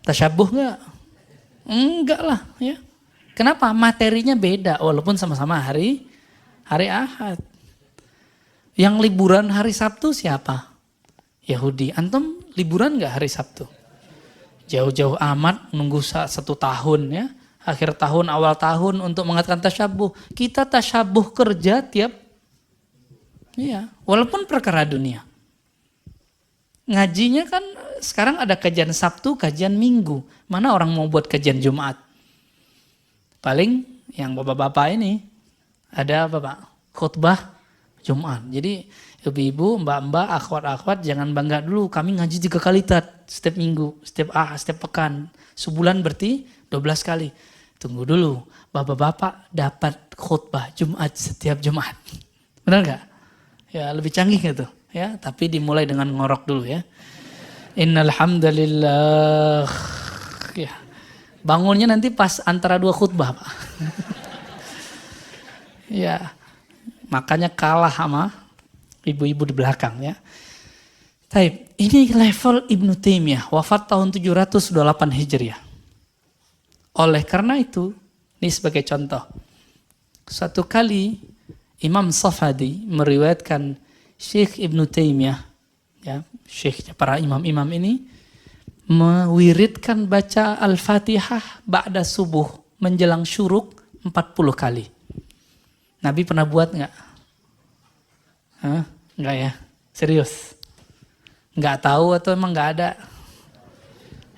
[SPEAKER 1] Tasyabuh nggak? Enggak lah ya. Kenapa? Materinya beda walaupun sama-sama hari Ahad. Yang liburan hari Sabtu siapa? Yahudi. Antum liburan nggak hari Sabtu? Jauh-jauh amat nunggu 1 tahun ya. Akhir tahun, awal tahun untuk mengatakan tasyabuh. Kita tasyabuh kerja tiap, iya, walaupun perkara dunia. Ngajinya kan sekarang ada kajian Sabtu, kajian Minggu. Mana orang mau buat kajian Jumat? Paling yang bapak-bapak ini ada apa Pak? Khutbah Jumat. Jadi ibu-ibu, mbak-mbak, akhwat-akhwat jangan bangga dulu. Kami ngaji 3 kali setiap minggu, setiap pekan. Sebulan berarti 12 kali. Tunggu dulu, bapak-bapak dapat khutbah Jumat setiap Jumat. Benar nggak? Ya lebih canggih gitu. Ya, tapi dimulai dengan ngorok dulu ya. Innal hamdalillah. Ya. Bangunnya nanti pas antara 2 khutbah, Pak. Ya. Makanya kalah sama ibu-ibu di belakang ya. Taib, ini level Ibnu Taimiyah, wafat tahun 708 Hijriah. Oleh karena itu, ini sebagai contoh. Suatu kali Imam Safadi meriwayatkan Syekh Ibnu Taimiyah, ya, syekhnya para imam-imam ini, mewiridkan baca Al-Fatihah ba'da subuh, menjelang syuruk 40 kali. Nabi pernah buat nggak? Enggak ya? Serius? Nggak tahu atau emang nggak ada?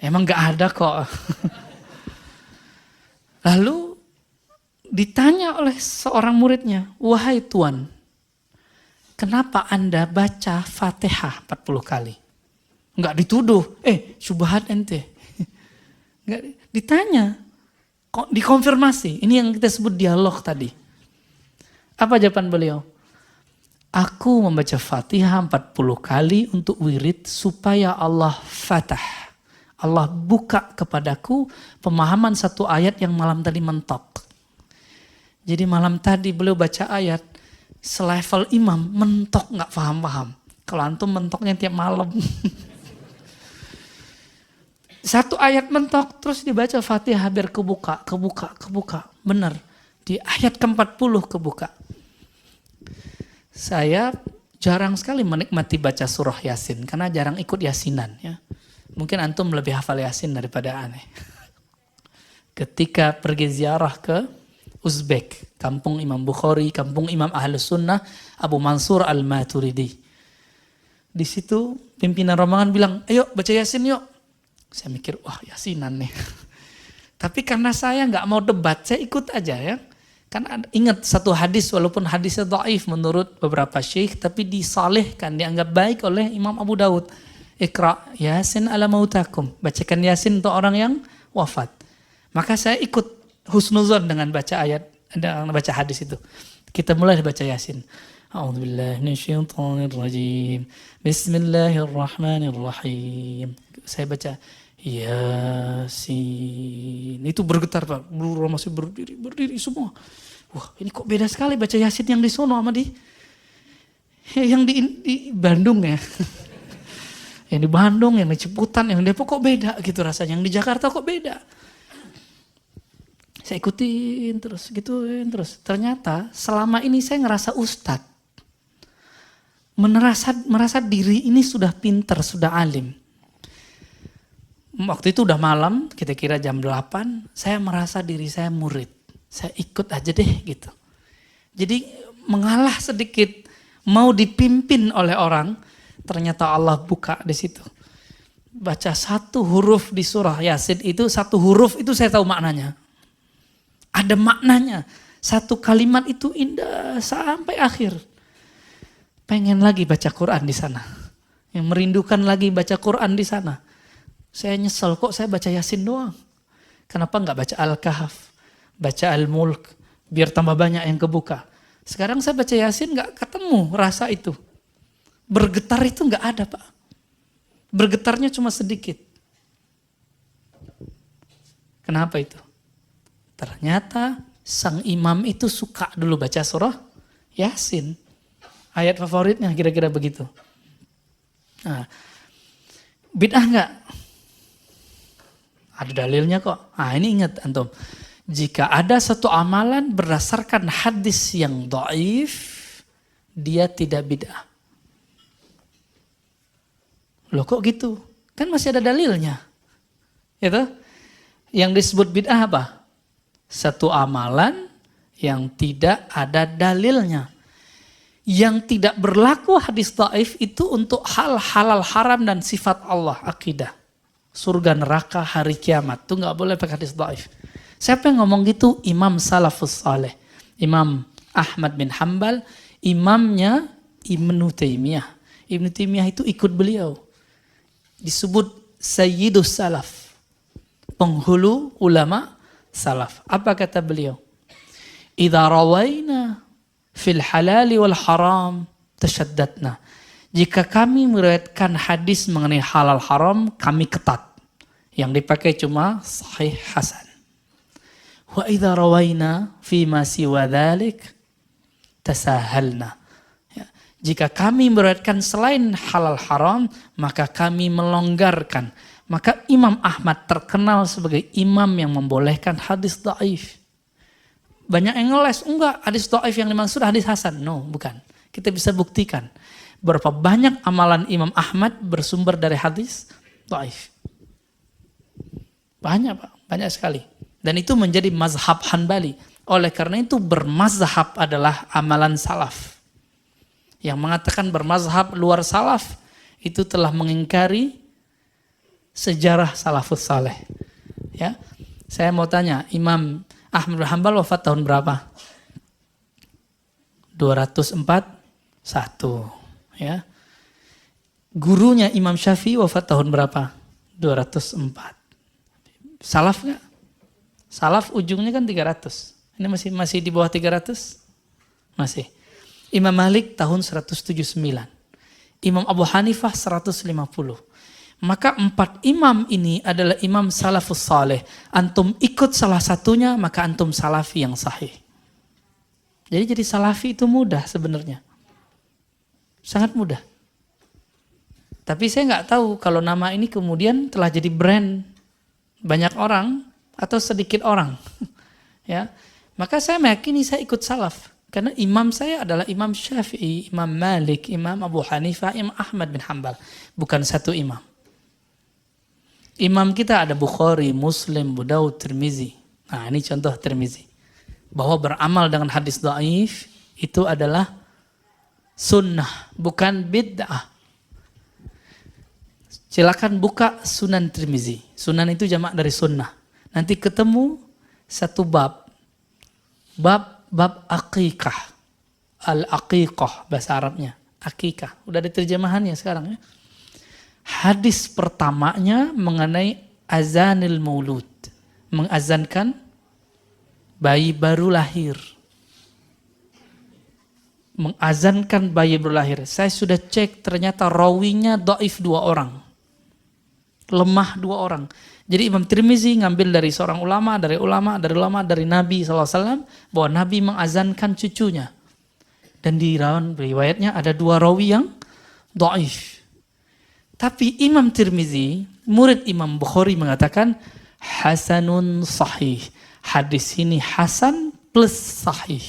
[SPEAKER 1] Emang nggak ada kok. Lalu ditanya oleh seorang muridnya, wahai Tuan, kenapa Anda baca Fatihah 40 kali? Nggak dituduh, syubhat ente. Nggak ditanya, kok dikonfirmasi. Ini yang kita sebut dialog tadi. Apa jawaban beliau? Aku membaca Fatihah 40 kali untuk wirid supaya Allah fatah. Allah buka kepadaku pemahaman satu ayat yang malam tadi mentok. Jadi malam tadi beliau baca ayat, selevel imam mentok gak paham-paham. Kalau antum mentoknya tiap malam. Satu ayat mentok terus dibaca Fatihah biar kebuka. Benar, di ayat ke-40 kebuka. Saya jarang sekali menikmati baca surah Yasin karena jarang ikut yasinan ya. Mungkin antum lebih hafal Yasin daripada aneh. Ketika pergi ziarah ke Uzbek, kampung Imam Bukhari, kampung Imam Ahlus Sunnah, Abu Mansur Al-Maturidi. Di situ pimpinan rombongan bilang, ayo baca Yasin yuk. Saya mikir, wah Yasinan nih. Tapi karena saya nggak mau debat, saya ikut aja ya. Kan ingat satu hadis, walaupun hadisnya dhaif menurut beberapa syekh, tapi disalihkan, dianggap baik oleh Imam Abu Daud. Iqra Yasin ala mautakum. Bacakan Yasin untuk orang yang wafat. Maka saya ikut husnuzon dengan baca ayat, dengan baca hadis itu. Kita mulai baca Yasin. A'udzubillahi minasyaitonirrajim. Bismillahirrahmanirrahim. Saya baca Yasin. Itu bergetar Pak. Masih berdiri semua. Wah, ini kok beda sekali baca Yasin yang di sono sama yang di Bandung ya. Yang di Bandung, yang di Ciputan, yang di Depok kok beda gitu rasanya. Yang di Jakarta kok beda. Saya ikutin terus, gituin terus. Ternyata selama ini saya ngerasa ustadz. Merasa diri ini sudah pinter, sudah alim. Waktu itu udah malam, kira-kira jam 8, saya merasa diri saya murid. Saya ikut aja deh gitu. Jadi mengalah sedikit, mau dipimpin oleh orang, ternyata Allah buka di situ. Baca satu huruf di surah Yasin itu, satu huruf itu saya tahu maknanya. Ada maknanya. Satu kalimat itu indah sampai akhir. Pengen lagi baca Quran di sana. Yang merindukan lagi baca Quran di sana. Saya nyesel kok saya baca Yasin doang. Kenapa nggak baca Al-Kahf, baca Al-Mulk, biar tambah banyak yang kebuka. Sekarang saya baca Yasin nggak ketemu rasa itu. Bergetar itu nggak ada Pak. Bergetarnya cuma sedikit. Kenapa itu? Ternyata sang imam itu suka dulu baca surah Yasin. Ayat favoritnya kira-kira begitu. Nah, bid'ah nggak? Ada dalilnya kok. Nah ini ingat antum. Jika ada satu amalan berdasarkan hadis yang dhaif, dia tidak bid'ah. Loh kok gitu? Kan masih ada dalilnya. Gitu? Yang disebut bid'ah apa? Satu amalan yang tidak ada dalilnya. Yang tidak berlaku hadis dhaif itu untuk hal halal haram dan sifat Allah, akidah. Surga neraka hari kiamat. Itu gak boleh pakai hadis dhaif. Siapa yang ngomong gitu? Imam Salafus Saleh. Imam Ahmad bin Hanbal. Imamnya Ibnu Taimiyah. Ibnu Taimiyah itu ikut beliau. Disebut Sayyidus Salaf. Penghulu ulama salaf. Apa kata beliau? Idza rawaina fil halali wal haram tasyaddatna. Jika kami meriwayatkan hadis mengenai halal haram, kami ketat. Yang dipakai cuma sahih hasan. Wa idza rawaina fi ma siwa dzalik tasahalna. Ya. Jika kami meriwayatkan selain halal haram, maka kami melonggarkan. Maka Imam Ahmad terkenal sebagai imam yang membolehkan hadis dhaif. Banyak yang ngeles, enggak, hadis dhaif yang dimaksud hadis hasan. No, bukan. Kita bisa buktikan berapa banyak amalan Imam Ahmad bersumber dari hadis dhaif. Banyak Pak, banyak sekali. Dan itu menjadi mazhab Hanbali. Oleh karena itu bermazhab adalah amalan salaf. Yang mengatakan bermazhab luar salaf itu telah mengingkari sejarah salafus saleh. Ya, saya mau tanya, Imam Ahmad bin Hanbal wafat tahun berapa? 241. Ya. Gurunya Imam Syafi'i wafat tahun berapa? 204. Salaf nggak? Salaf ujungnya kan 300. Ini masih di bawah 300? Masih. Imam Malik tahun 179. Imam Abu Hanifah 150. Maka 4 imam ini adalah imam salafus saleh. Antum ikut salah satunya, maka antum salafi yang sahih. Jadi salafi itu mudah sebenarnya. Sangat mudah. Tapi saya nggak tahu kalau nama ini kemudian telah jadi brand banyak orang atau sedikit orang. Ya, maka saya meyakini saya ikut salaf. Karena imam saya adalah Imam Syafi'i, Imam Malik, Imam Abu Hanifah, Imam Ahmad bin Hanbal. Bukan satu imam. Imam kita ada Bukhari, Muslim, Abu Daud, Tirmizi. Nah ini contoh Tirmizi. Bahwa beramal dengan hadis dhaif itu adalah sunnah, bukan bid'ah. Silakan buka Sunan Tirmizi. Sunan itu jamak dari sunnah. Nanti ketemu satu bab. Bab akikah. Al-aqiqah bahasa Arabnya. Akikah. Udah ada terjemahannya sekarang ya. Hadis pertamanya mengenai azanil maulud. Mengazankan bayi baru lahir. Mengazankan bayi baru lahir. Saya sudah cek ternyata rawinya dhaif 2 orang. Lemah 2 orang. Jadi Imam Tirmizi ngambil dari seorang ulama, dari Nabi SAW, bahwa Nabi mengazankan cucunya. Dan di riwayatnya ada 2 rawi yang dhaif. Tapi Imam Tirmizi, murid Imam Bukhari mengatakan, hasanun sahih. Hadis ini hasan plus sahih.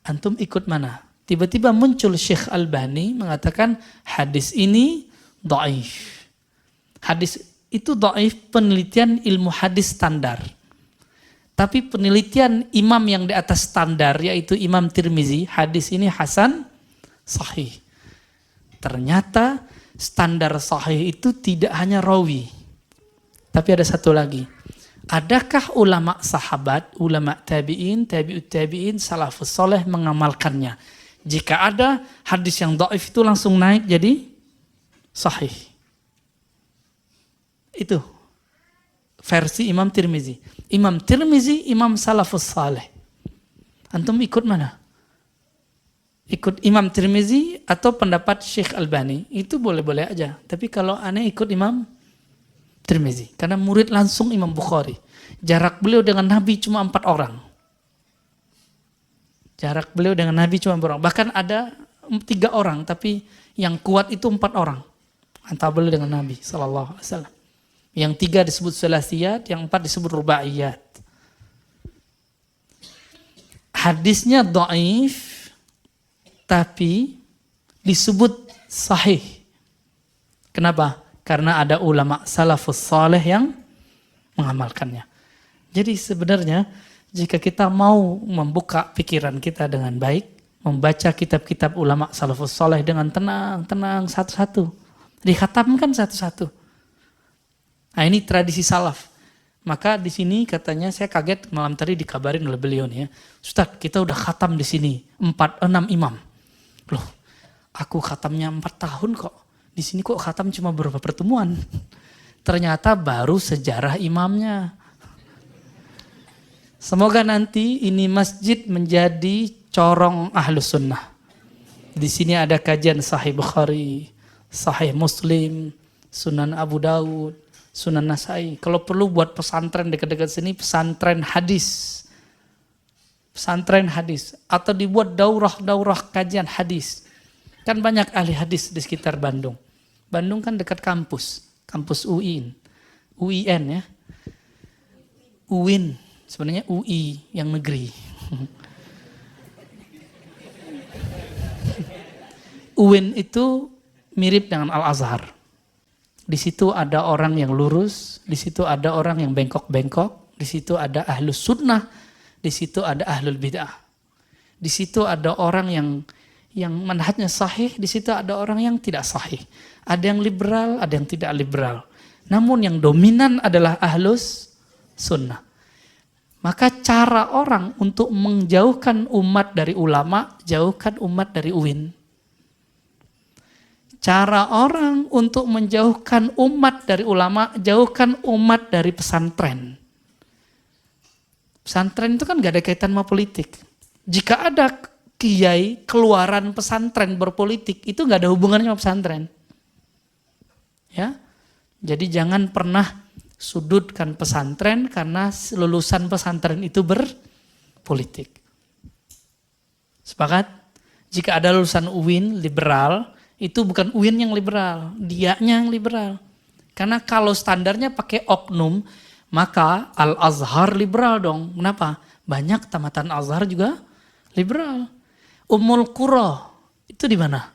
[SPEAKER 1] Antum ikut mana? Tiba-tiba muncul Syekh Albani mengatakan hadis ini dhaif. Hadis itu dhaif penelitian ilmu hadis standar. Tapi penelitian imam yang di atas standar yaitu Imam Tirmizi, hadis ini hasan sahih. Ternyata standar sahih itu tidak hanya rawi. Tapi ada satu lagi. Adakah ulama sahabat, ulama tabi'in, tabi'ut tabi'in, salafus soleh mengamalkannya? Jika ada, hadis yang dhaif itu langsung naik jadi sahih. Itu versi Imam Tirmizi. Imam Tirmizi, Imam salafus saleh. Antum ikut mana? Ikut Imam Tirmizi atau pendapat Syekh Albani? Itu boleh-boleh aja. Tapi kalau aneh ikut Imam Tirmizi. Karena murid langsung Imam Bukhari. Jarak beliau dengan Nabi cuma 4 orang. Jarak beliau dengan Nabi cuma 4 orang. Bahkan ada 3 orang. Tapi yang kuat itu 4 orang. Antara beliau dengan Nabi SAW. Yang 3 disebut sulasiyat, yang 4 disebut rubaiyat. Hadisnya dhaif, tapi disebut sahih. Kenapa? Karena ada ulama salafus saleh yang mengamalkannya. Jadi sebenarnya jika kita mau membuka pikiran kita dengan baik, membaca kitab-kitab ulama salafus saleh dengan tenang satu-satu, dikhatamkan satu-satu. Nah ini tradisi salaf. Maka di sini katanya saya kaget malam tadi dikabarin oleh beliau nih ya. Ustaz, kita udah khatam di sini 6 imam. Loh, aku khatamnya 4 tahun kok. Di sini kok khatam cuma beberapa pertemuan. Ternyata baru sejarah imamnya. Semoga nanti ini masjid menjadi corong ahlus sunnah. Di sini ada kajian Sahih Bukhari, Sahih Muslim, Sunan Abu Daud, Sunan Nasai. Kalau perlu buat pesantren dekat-dekat sini, pesantren hadis. Pesantren hadis. Atau dibuat daurah kajian hadis. Kan banyak ahli hadis di sekitar Bandung. Bandung kan dekat kampus. Kampus UIN. UIN ya. UIN. Sebenarnya UI yang negeri. UIN itu mirip dengan Al-Azhar. Di situ ada orang yang lurus, di situ ada orang yang bengkok-bengkok, di situ ada ahlus sunnah, di situ ada ahlul bid'ah. Di situ ada orang yang manhajnya sahih, di situ ada orang yang tidak sahih. Ada yang liberal, ada yang tidak liberal. Namun yang dominan adalah ahlus sunnah. Maka cara orang untuk menjauhkan umat dari ulama, jauhkan umat dari UIN. Cara orang untuk menjauhkan umat dari ulama, jauhkan umat dari pesantren. Pesantren itu kan gak ada kaitan sama politik. Jika ada kiai keluaran pesantren berpolitik, itu gak ada hubungannya sama pesantren. Ya, jadi jangan pernah sudutkan pesantren karena lulusan pesantren itu berpolitik. Sepakat? Jika ada lulusan UIN liberal, itu bukan UIN yang liberal, dianya yang liberal. Karena kalau standarnya pakai oknum, maka Al-Azhar liberal dong. Kenapa? Banyak tamatan Al-Azhar juga liberal. Ummul Qura, itu di mana?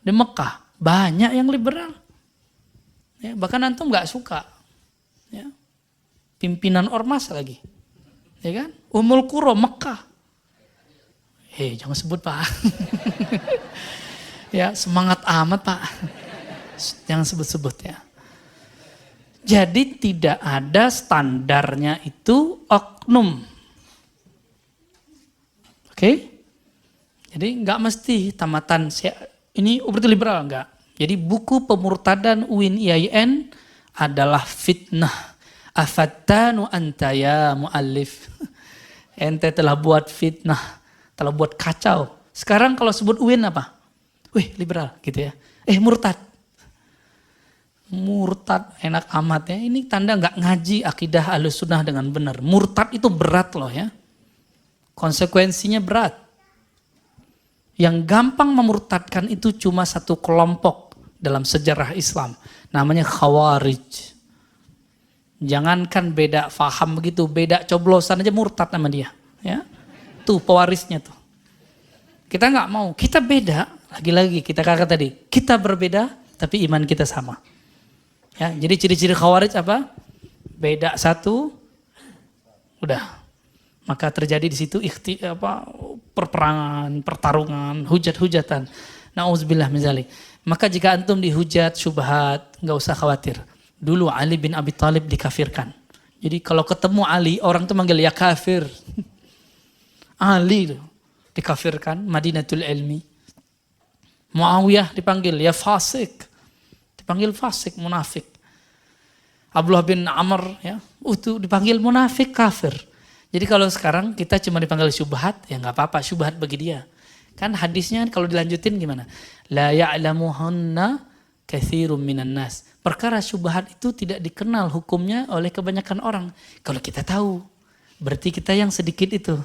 [SPEAKER 1] Di Mekah. Banyak yang liberal. Ya, bahkan antum gak suka. Ya. Pimpinan ormas lagi. Ya kan? Ummul Qura, Mekah. Jangan sebut Pak. Ya, semangat amat Pak. Jangan sebut-sebut ya. Jadi tidak ada standarnya itu oknum. Oke? Jadi nggak mesti tamatan ini berarti liberal enggak. Jadi buku pemurtadan UIN IAIN adalah fitnah. Afattanu anta ya muallif. Ente telah buat fitnah, telah buat kacau. Sekarang kalau sebut UIN apa? Wih, liberal gitu ya. Murtad. Murtad enak amat ya. Ini tanda nggak ngaji akidah Ahlussunnah dengan benar. Murtad itu berat loh ya. Konsekuensinya berat. Yang gampang memurtadkan itu cuma satu kelompok dalam sejarah Islam. Namanya Khawarij. Jangankan beda faham begitu, beda coblosan aja murtad nama dia. Ya. Tuh pewarisnya tuh. Kita nggak mau, kita beda. Lagi-lagi kita kata tadi, kita berbeda tapi iman kita sama. Ya, jadi ciri-ciri Khawarij apa? Beda satu, udah. Maka terjadi di situ perperangan, pertarungan, hujat-hujatan. Nauzubillah min dzalik. Maka jika antum dihujat, syubhat, nggak usah khawatir. Dulu Ali bin Abi Thalib dikafirkan. Jadi kalau ketemu Ali, orang tuh manggil ya kafir. Ali dikafirkan, Madinatul Ilmi. Muawiyah dipanggil ya fasik. Dipanggil fasik, munafik. Abdullah bin Amr ya, itu dipanggil munafik, kafir. Jadi kalau sekarang kita cuma dipanggil syubhat, ya nggak apa-apa, syubhat bagi dia. Kan hadisnya kalau dilanjutin gimana? La ya'lamuhunna katsirum minan nas. Perkara syubhat itu tidak dikenal hukumnya oleh kebanyakan orang. Kalau kita tahu, berarti kita yang sedikit itu.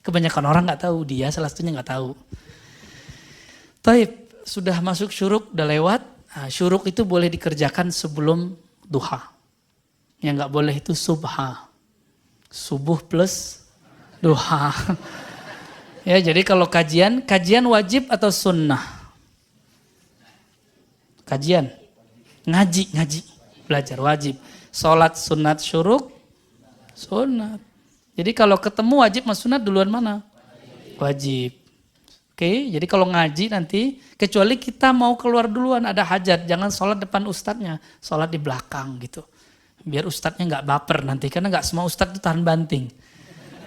[SPEAKER 1] Kebanyakan orang nggak tahu, dia salah satunya nggak tahu. Taib, sudah masuk syuruk, udah lewat. Nah, syuruk itu boleh dikerjakan sebelum duha. Yang nggak boleh itu subha. Subuh plus duha. Ya, jadi kalau kajian wajib atau sunnah? Kajian, ngaji, belajar wajib. Sholat sunat syuruk, sunat. Jadi kalau ketemu wajib sama sunat duluan mana? Wajib. Oke, jadi kalau ngaji nanti, kecuali kita mau keluar duluan ada hajat, jangan sholat depan ustadznya, sholat di belakang gitu. Biar ustadznya nggak baper nanti, karena nggak semua ustadz itu tahan banting.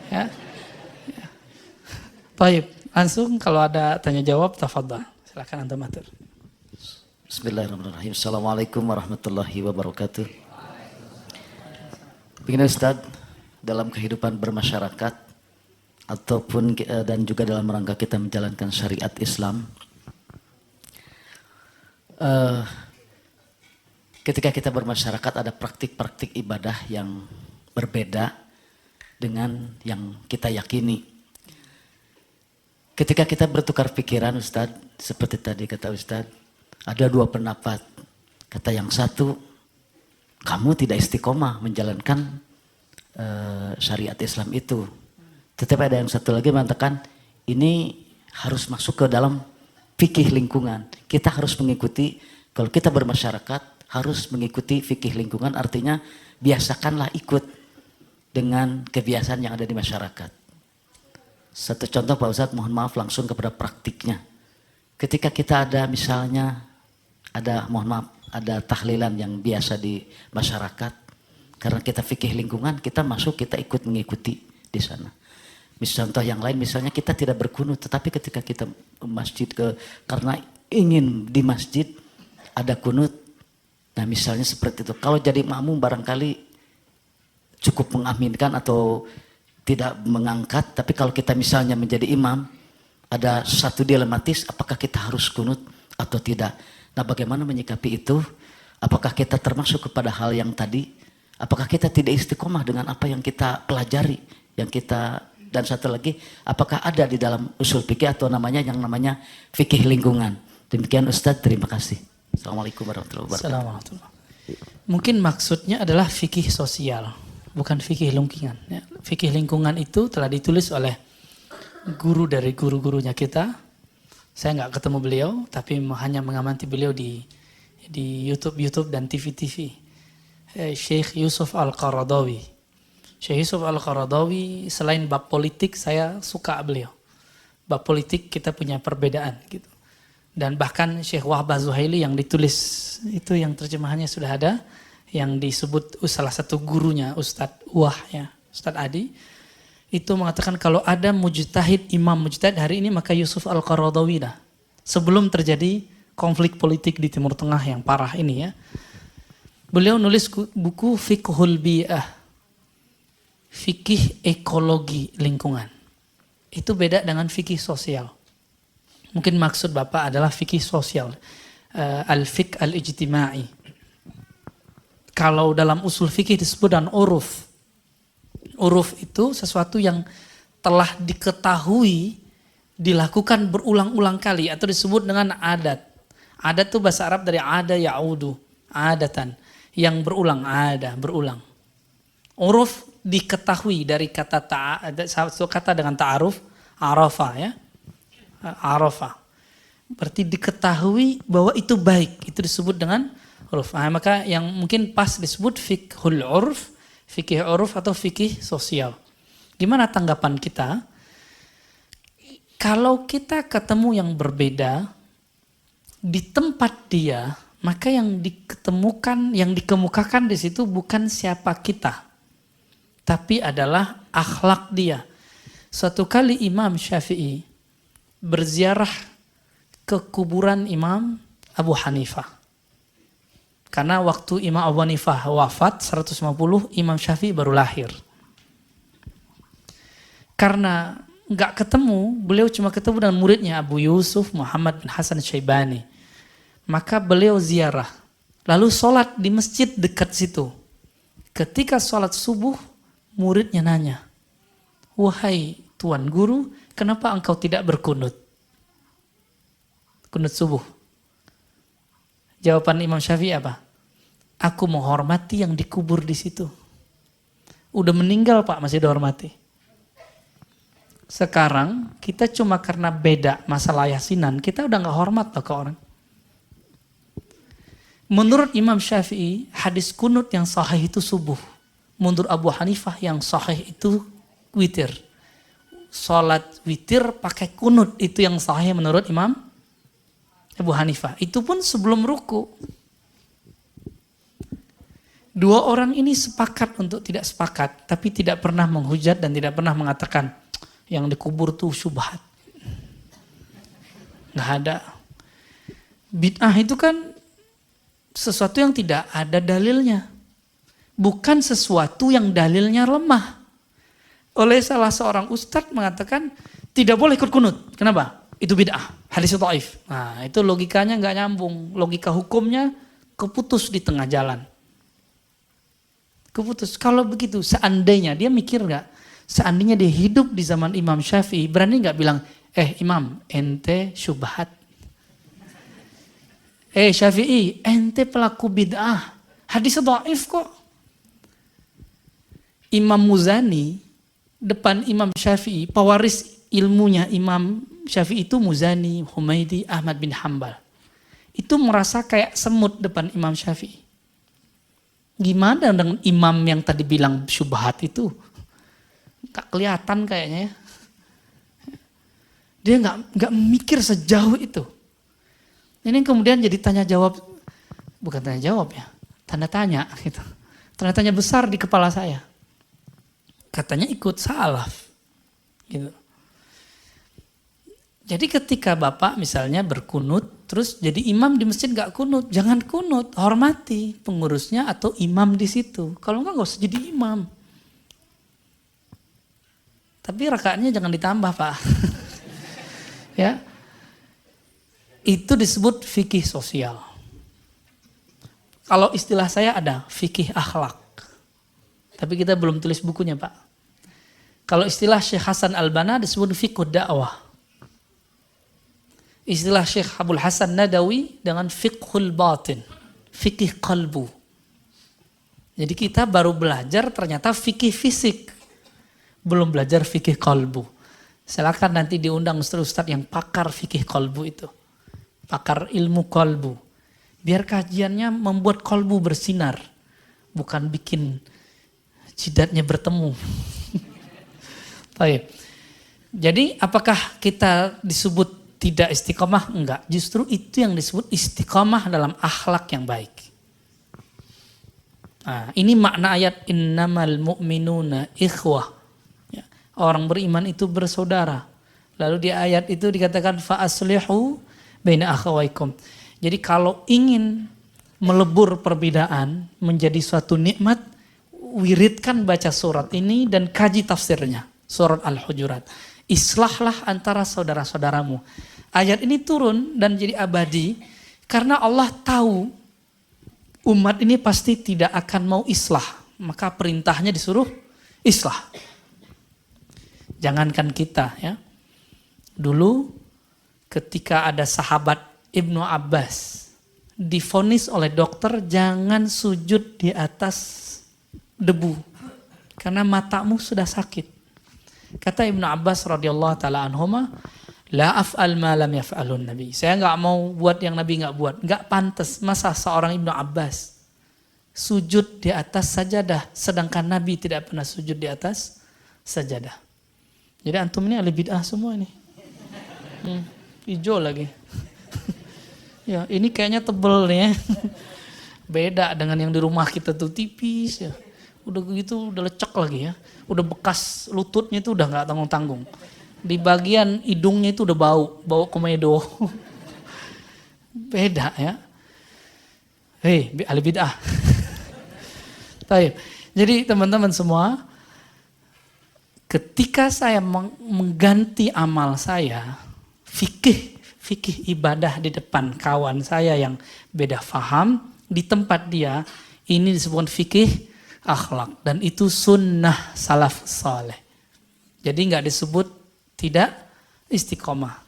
[SPEAKER 1] Ya. Baik, langsung kalau ada tanya jawab, tafadhal. Silakan antum atur.
[SPEAKER 2] Bismillahirrahmanirrahim. Assalamualaikum warahmatullahi wabarakatuh. Begini Ustadz, dalam kehidupan bermasyarakat, ataupun dan juga dalam rangka kita menjalankan syariat Islam, ketika kita bermasyarakat ada praktik-praktik ibadah yang berbeda dengan yang kita yakini. Ketika kita bertukar pikiran Ustadz, seperti tadi kata Ustadz, ada dua pendapat. Kata yang satu, kamu tidak istiqomah menjalankan syariat Islam itu. Tetapi ada yang satu lagi mengatakan ini harus masuk ke dalam fikih lingkungan. Kita harus mengikuti, kalau kita bermasyarakat harus mengikuti fikih lingkungan, artinya biasakanlah ikut dengan kebiasaan yang ada di masyarakat. Satu contoh Pak Ustadz, mohon maaf langsung kepada praktiknya. Ketika kita ada misalnya, ada tahlilan yang biasa di masyarakat, karena kita fikih lingkungan, kita masuk, kita ikut mengikuti di sana. Contoh yang lain, misalnya kita tidak berkunut, tetapi ketika kita masjid karena ingin di masjid ada kunut, nah misalnya seperti itu. Kalau jadi makmum barangkali cukup mengaminkan atau tidak mengangkat, tapi kalau kita misalnya menjadi imam, ada satu dilematis, apakah kita harus kunut atau tidak. Nah bagaimana menyikapi itu? Apakah kita termasuk kepada hal yang tadi? Apakah kita tidak istiqomah dengan apa yang kita pelajari, yang kita... Dan satu lagi, apakah ada di dalam usul fikih atau yang namanya fikih lingkungan? Demikian Ustadz, terima kasih. Assalamualaikum warahmatullahi wabarakatuh.
[SPEAKER 1] Mungkin maksudnya adalah fikih sosial, bukan fikih lingkungan. Ya. Fikih lingkungan itu telah ditulis oleh guru dari guru-gurunya kita. Saya nggak ketemu beliau, tapi hanya mengamati beliau di YouTube dan TV-TV. Syekh Yusuf Al-Qaradawi. Syekh Yusuf Al-Qaradawi, selain bab politik saya suka beliau. Bab politik kita punya perbedaan gitu. Dan bahkan Syekh Wahbah Zuhaili yang ditulis itu, yang terjemahannya sudah ada, yang disebut salah satu gurunya Ustadz Wah ya, Ustadz Adi, itu mengatakan kalau ada mujtahid, imam mujtahid hari ini maka Yusuf Al-Qaradawi dah. Sebelum terjadi konflik politik di Timur Tengah yang parah ini ya. Beliau nulis buku Fiqhul Bi'ah, fikih ekologi lingkungan. Itu beda dengan fikih sosial. Mungkin maksud Bapak adalah fikih sosial, al-fiqh al-ijtimai. Kalau dalam usul fikih disebut dengan uruf. Uruf itu sesuatu yang telah diketahui, dilakukan berulang-ulang kali atau disebut dengan adat. Adat itu bahasa Arab dari ada ya'udu, adatan, yang berulang, ada, berulang. Uruf diketahui dari kata satu kata dengan ta'aruf, arafa ya. Arafa. Berarti diketahui bahwa itu baik, itu disebut dengan uruf. Nah, maka yang mungkin pas disebut fiqhul urf, fikih uruf atau fikih sosial. Gimana tanggapan kita? Kalau kita ketemu yang berbeda di tempat dia, maka yang diketemukan, yang dikemukakan di situ bukan siapa kita, tapi adalah akhlak dia. Suatu kali Imam Syafi'i berziarah ke kuburan Imam Abu Hanifah. Karena waktu Imam Abu Hanifah wafat 150, Imam Syafi'i baru lahir. Karena nggak ketemu, beliau cuma ketemu dengan muridnya Abu Yusuf Muhammad bin Hasan Syaibani. Maka beliau ziarah, lalu sholat di masjid dekat situ. Ketika sholat subuh, muridnya nanya, "Wahai Tuan Guru, kenapa engkau tidak berkunut? Kunut subuh." Jawaban Imam Syafi'i apa? "Aku menghormati yang dikubur di situ." Udah meninggal Pak, masih dihormati. Sekarang kita cuma karena beda masalah yasinan, kita udah gak hormat loh ke orang. Menurut Imam Syafi'i, hadis kunut yang sahih itu subuh. Menurut Abu Hanifah yang sahih itu witir. Salat witir pakai kunut itu yang sahih menurut Imam Abu Hanifah. Itu pun sebelum ruku. Dua orang ini sepakat untuk tidak sepakat, tapi tidak pernah menghujat dan tidak pernah mengatakan yang dikubur tuh syubhat. Nggak ada. Bid'ah itu kan sesuatu yang tidak ada dalilnya. Bukan sesuatu yang dalilnya lemah. Oleh salah seorang ustadz mengatakan tidak boleh ikut kunut. Kenapa? Itu bid'ah. Hadis dhaif. Nah, itu logikanya nggak nyambung. Logika hukumnya keputus di tengah jalan. Keputus. Kalau begitu, seandainya dia mikir nggak? Seandainya dia hidup di zaman Imam Syafi'i, berani nggak bilang, Imam, ente syubhat. Syafi'i, ente pelaku bid'ah. Hadis dhaif kok. Imam Muzani, depan Imam Syafi'i, pewaris ilmunya Imam Syafi'i itu Muzani, Humaidi, Ahmad bin Hambal. Itu merasa kayak semut depan Imam Syafi'i. Gimana dengan imam yang tadi bilang syubhat itu? Gak kelihatan kayaknya ya. Dia gak mikir sejauh itu. Ini kemudian jadi tanya jawab, bukan tanya jawab ya, tanda tanya gitu. Tanda tanya besar di kepala saya. Katanya ikut salaf gitu. Jadi ketika Bapak misalnya berkunut, terus jadi imam di masjid gak kunut, jangan kunut, hormati pengurusnya atau imam di situ. Kalau enggak usah jadi imam. Tapi rakaatnya jangan ditambah Pak. Ya. Itu disebut fikih sosial. Kalau istilah saya ada fikih akhlak. Tapi kita belum tulis bukunya Pak. Kalau istilah Syekh Hasan Al-Banna disebut fikih dakwah. Istilah Syekh Abdul Hasan Nadawi dengan fiqhul batin. Fikih qalbu. Jadi kita baru belajar ternyata fikih fisik. Belum belajar fikih qalbu. Silakan nanti diundang ustaz-ustaz yang pakar fikih qalbu itu. Pakar ilmu kolbu. Biar kajiannya membuat kolbu bersinar. Bukan bikin jidatnya bertemu. Baik. Jadi apakah kita disebut tidak istiqomah, enggak. Justru itu yang disebut istiqomah dalam akhlak yang baik. Nah, ini makna ayat innamal mu'minuna ikhwah. Ya, orang beriman itu bersaudara. Lalu di ayat itu dikatakan fa aslihu baina akhawaikum. Jadi kalau ingin melebur perbedaan menjadi suatu nikmat, wiridkan baca surat ini dan kaji tafsirnya. Surat Al-Hujurat. Islahlah antara saudara-saudaramu. Ayat ini turun dan jadi abadi karena Allah tahu umat ini pasti tidak akan mau islah. Maka perintahnya disuruh islah. Jangankan kita ya. Dulu ketika ada sahabat Ibnu Abbas divonis oleh dokter jangan sujud di atas debu karena matamu sudah sakit. Kata Ibnu Abbas radhiyallahu taala anhuma, la af'al ma lam yaf'alun Nabi. Saya enggak mau buat yang Nabi enggak buat. Enggak pantas masa seorang Ibnu Abbas sujud di atas sajadah sedangkan Nabi tidak pernah sujud di atas sajadah. Jadi antum ini ahli bid'ah semua ini. Hijau lagi. Ya, ini kayaknya tebel nih ya. Beda dengan yang di rumah kita tuh tipis ya. Udah gitu udah lecek lagi ya. Udah bekas lututnya itu udah nggak tanggung-tanggung. Di bagian hidungnya itu udah bau komedo. Beda ya. Hei, ahli bid'ah. Baik. Jadi teman-teman semua, ketika saya mengganti amal saya, fikih ibadah di depan kawan saya yang beda faham, di tempat dia, ini disebut fikih akhlak. Dan itu sunnah salaf saleh. Jadi nggak disebut tidak istiqomah.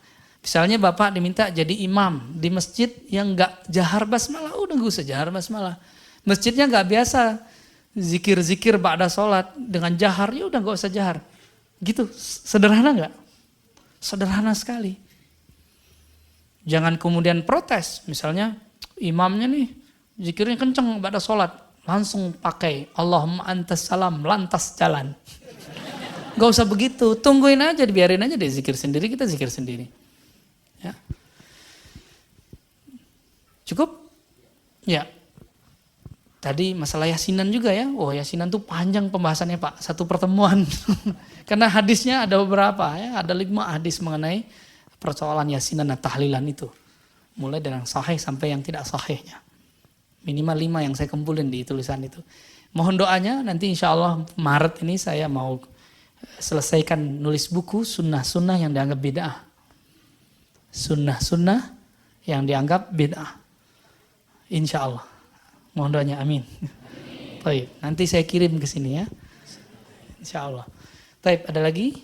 [SPEAKER 1] Misalnya bapak diminta jadi imam di masjid yang nggak jahar basmalah, udah nggak usah jahar basmalah. Masjidnya nggak biasa zikir-zikir ba'da sholat dengan jahar, ya udah nggak usah jahar. Gitu, sederhana nggak? Sederhana sekali. Jangan kemudian protes, misalnya imamnya nih zikirnya kenceng ba'da sholat, langsung pakai Allahumma antas salam, lantas jalan. Gak usah begitu, tungguin aja, biarin aja dia zikir sendiri, kita zikir sendiri. Ya. Cukup? Ya. Tadi masalah yasinan juga ya. Oh, yasinan tuh panjang pembahasannya Pak, satu pertemuan. Karena hadisnya ada beberapa ya, ada 5 hadis mengenai persoalan yasinan dan tahlilan itu. Mulai dari yang sahih sampai yang tidak sahihnya. Minimal 5 yang saya kumpulin di tulisan itu. Mohon doanya nanti insya Allah Maret ini saya mau selesaikan nulis buku sunnah-sunnah yang dianggap bid'ah. Sunnah-sunnah yang dianggap bid'ah. Insya Allah. Mohon doanya, amin. Baik, nanti saya kirim ke sini ya. Insya Allah. Baik, ada lagi?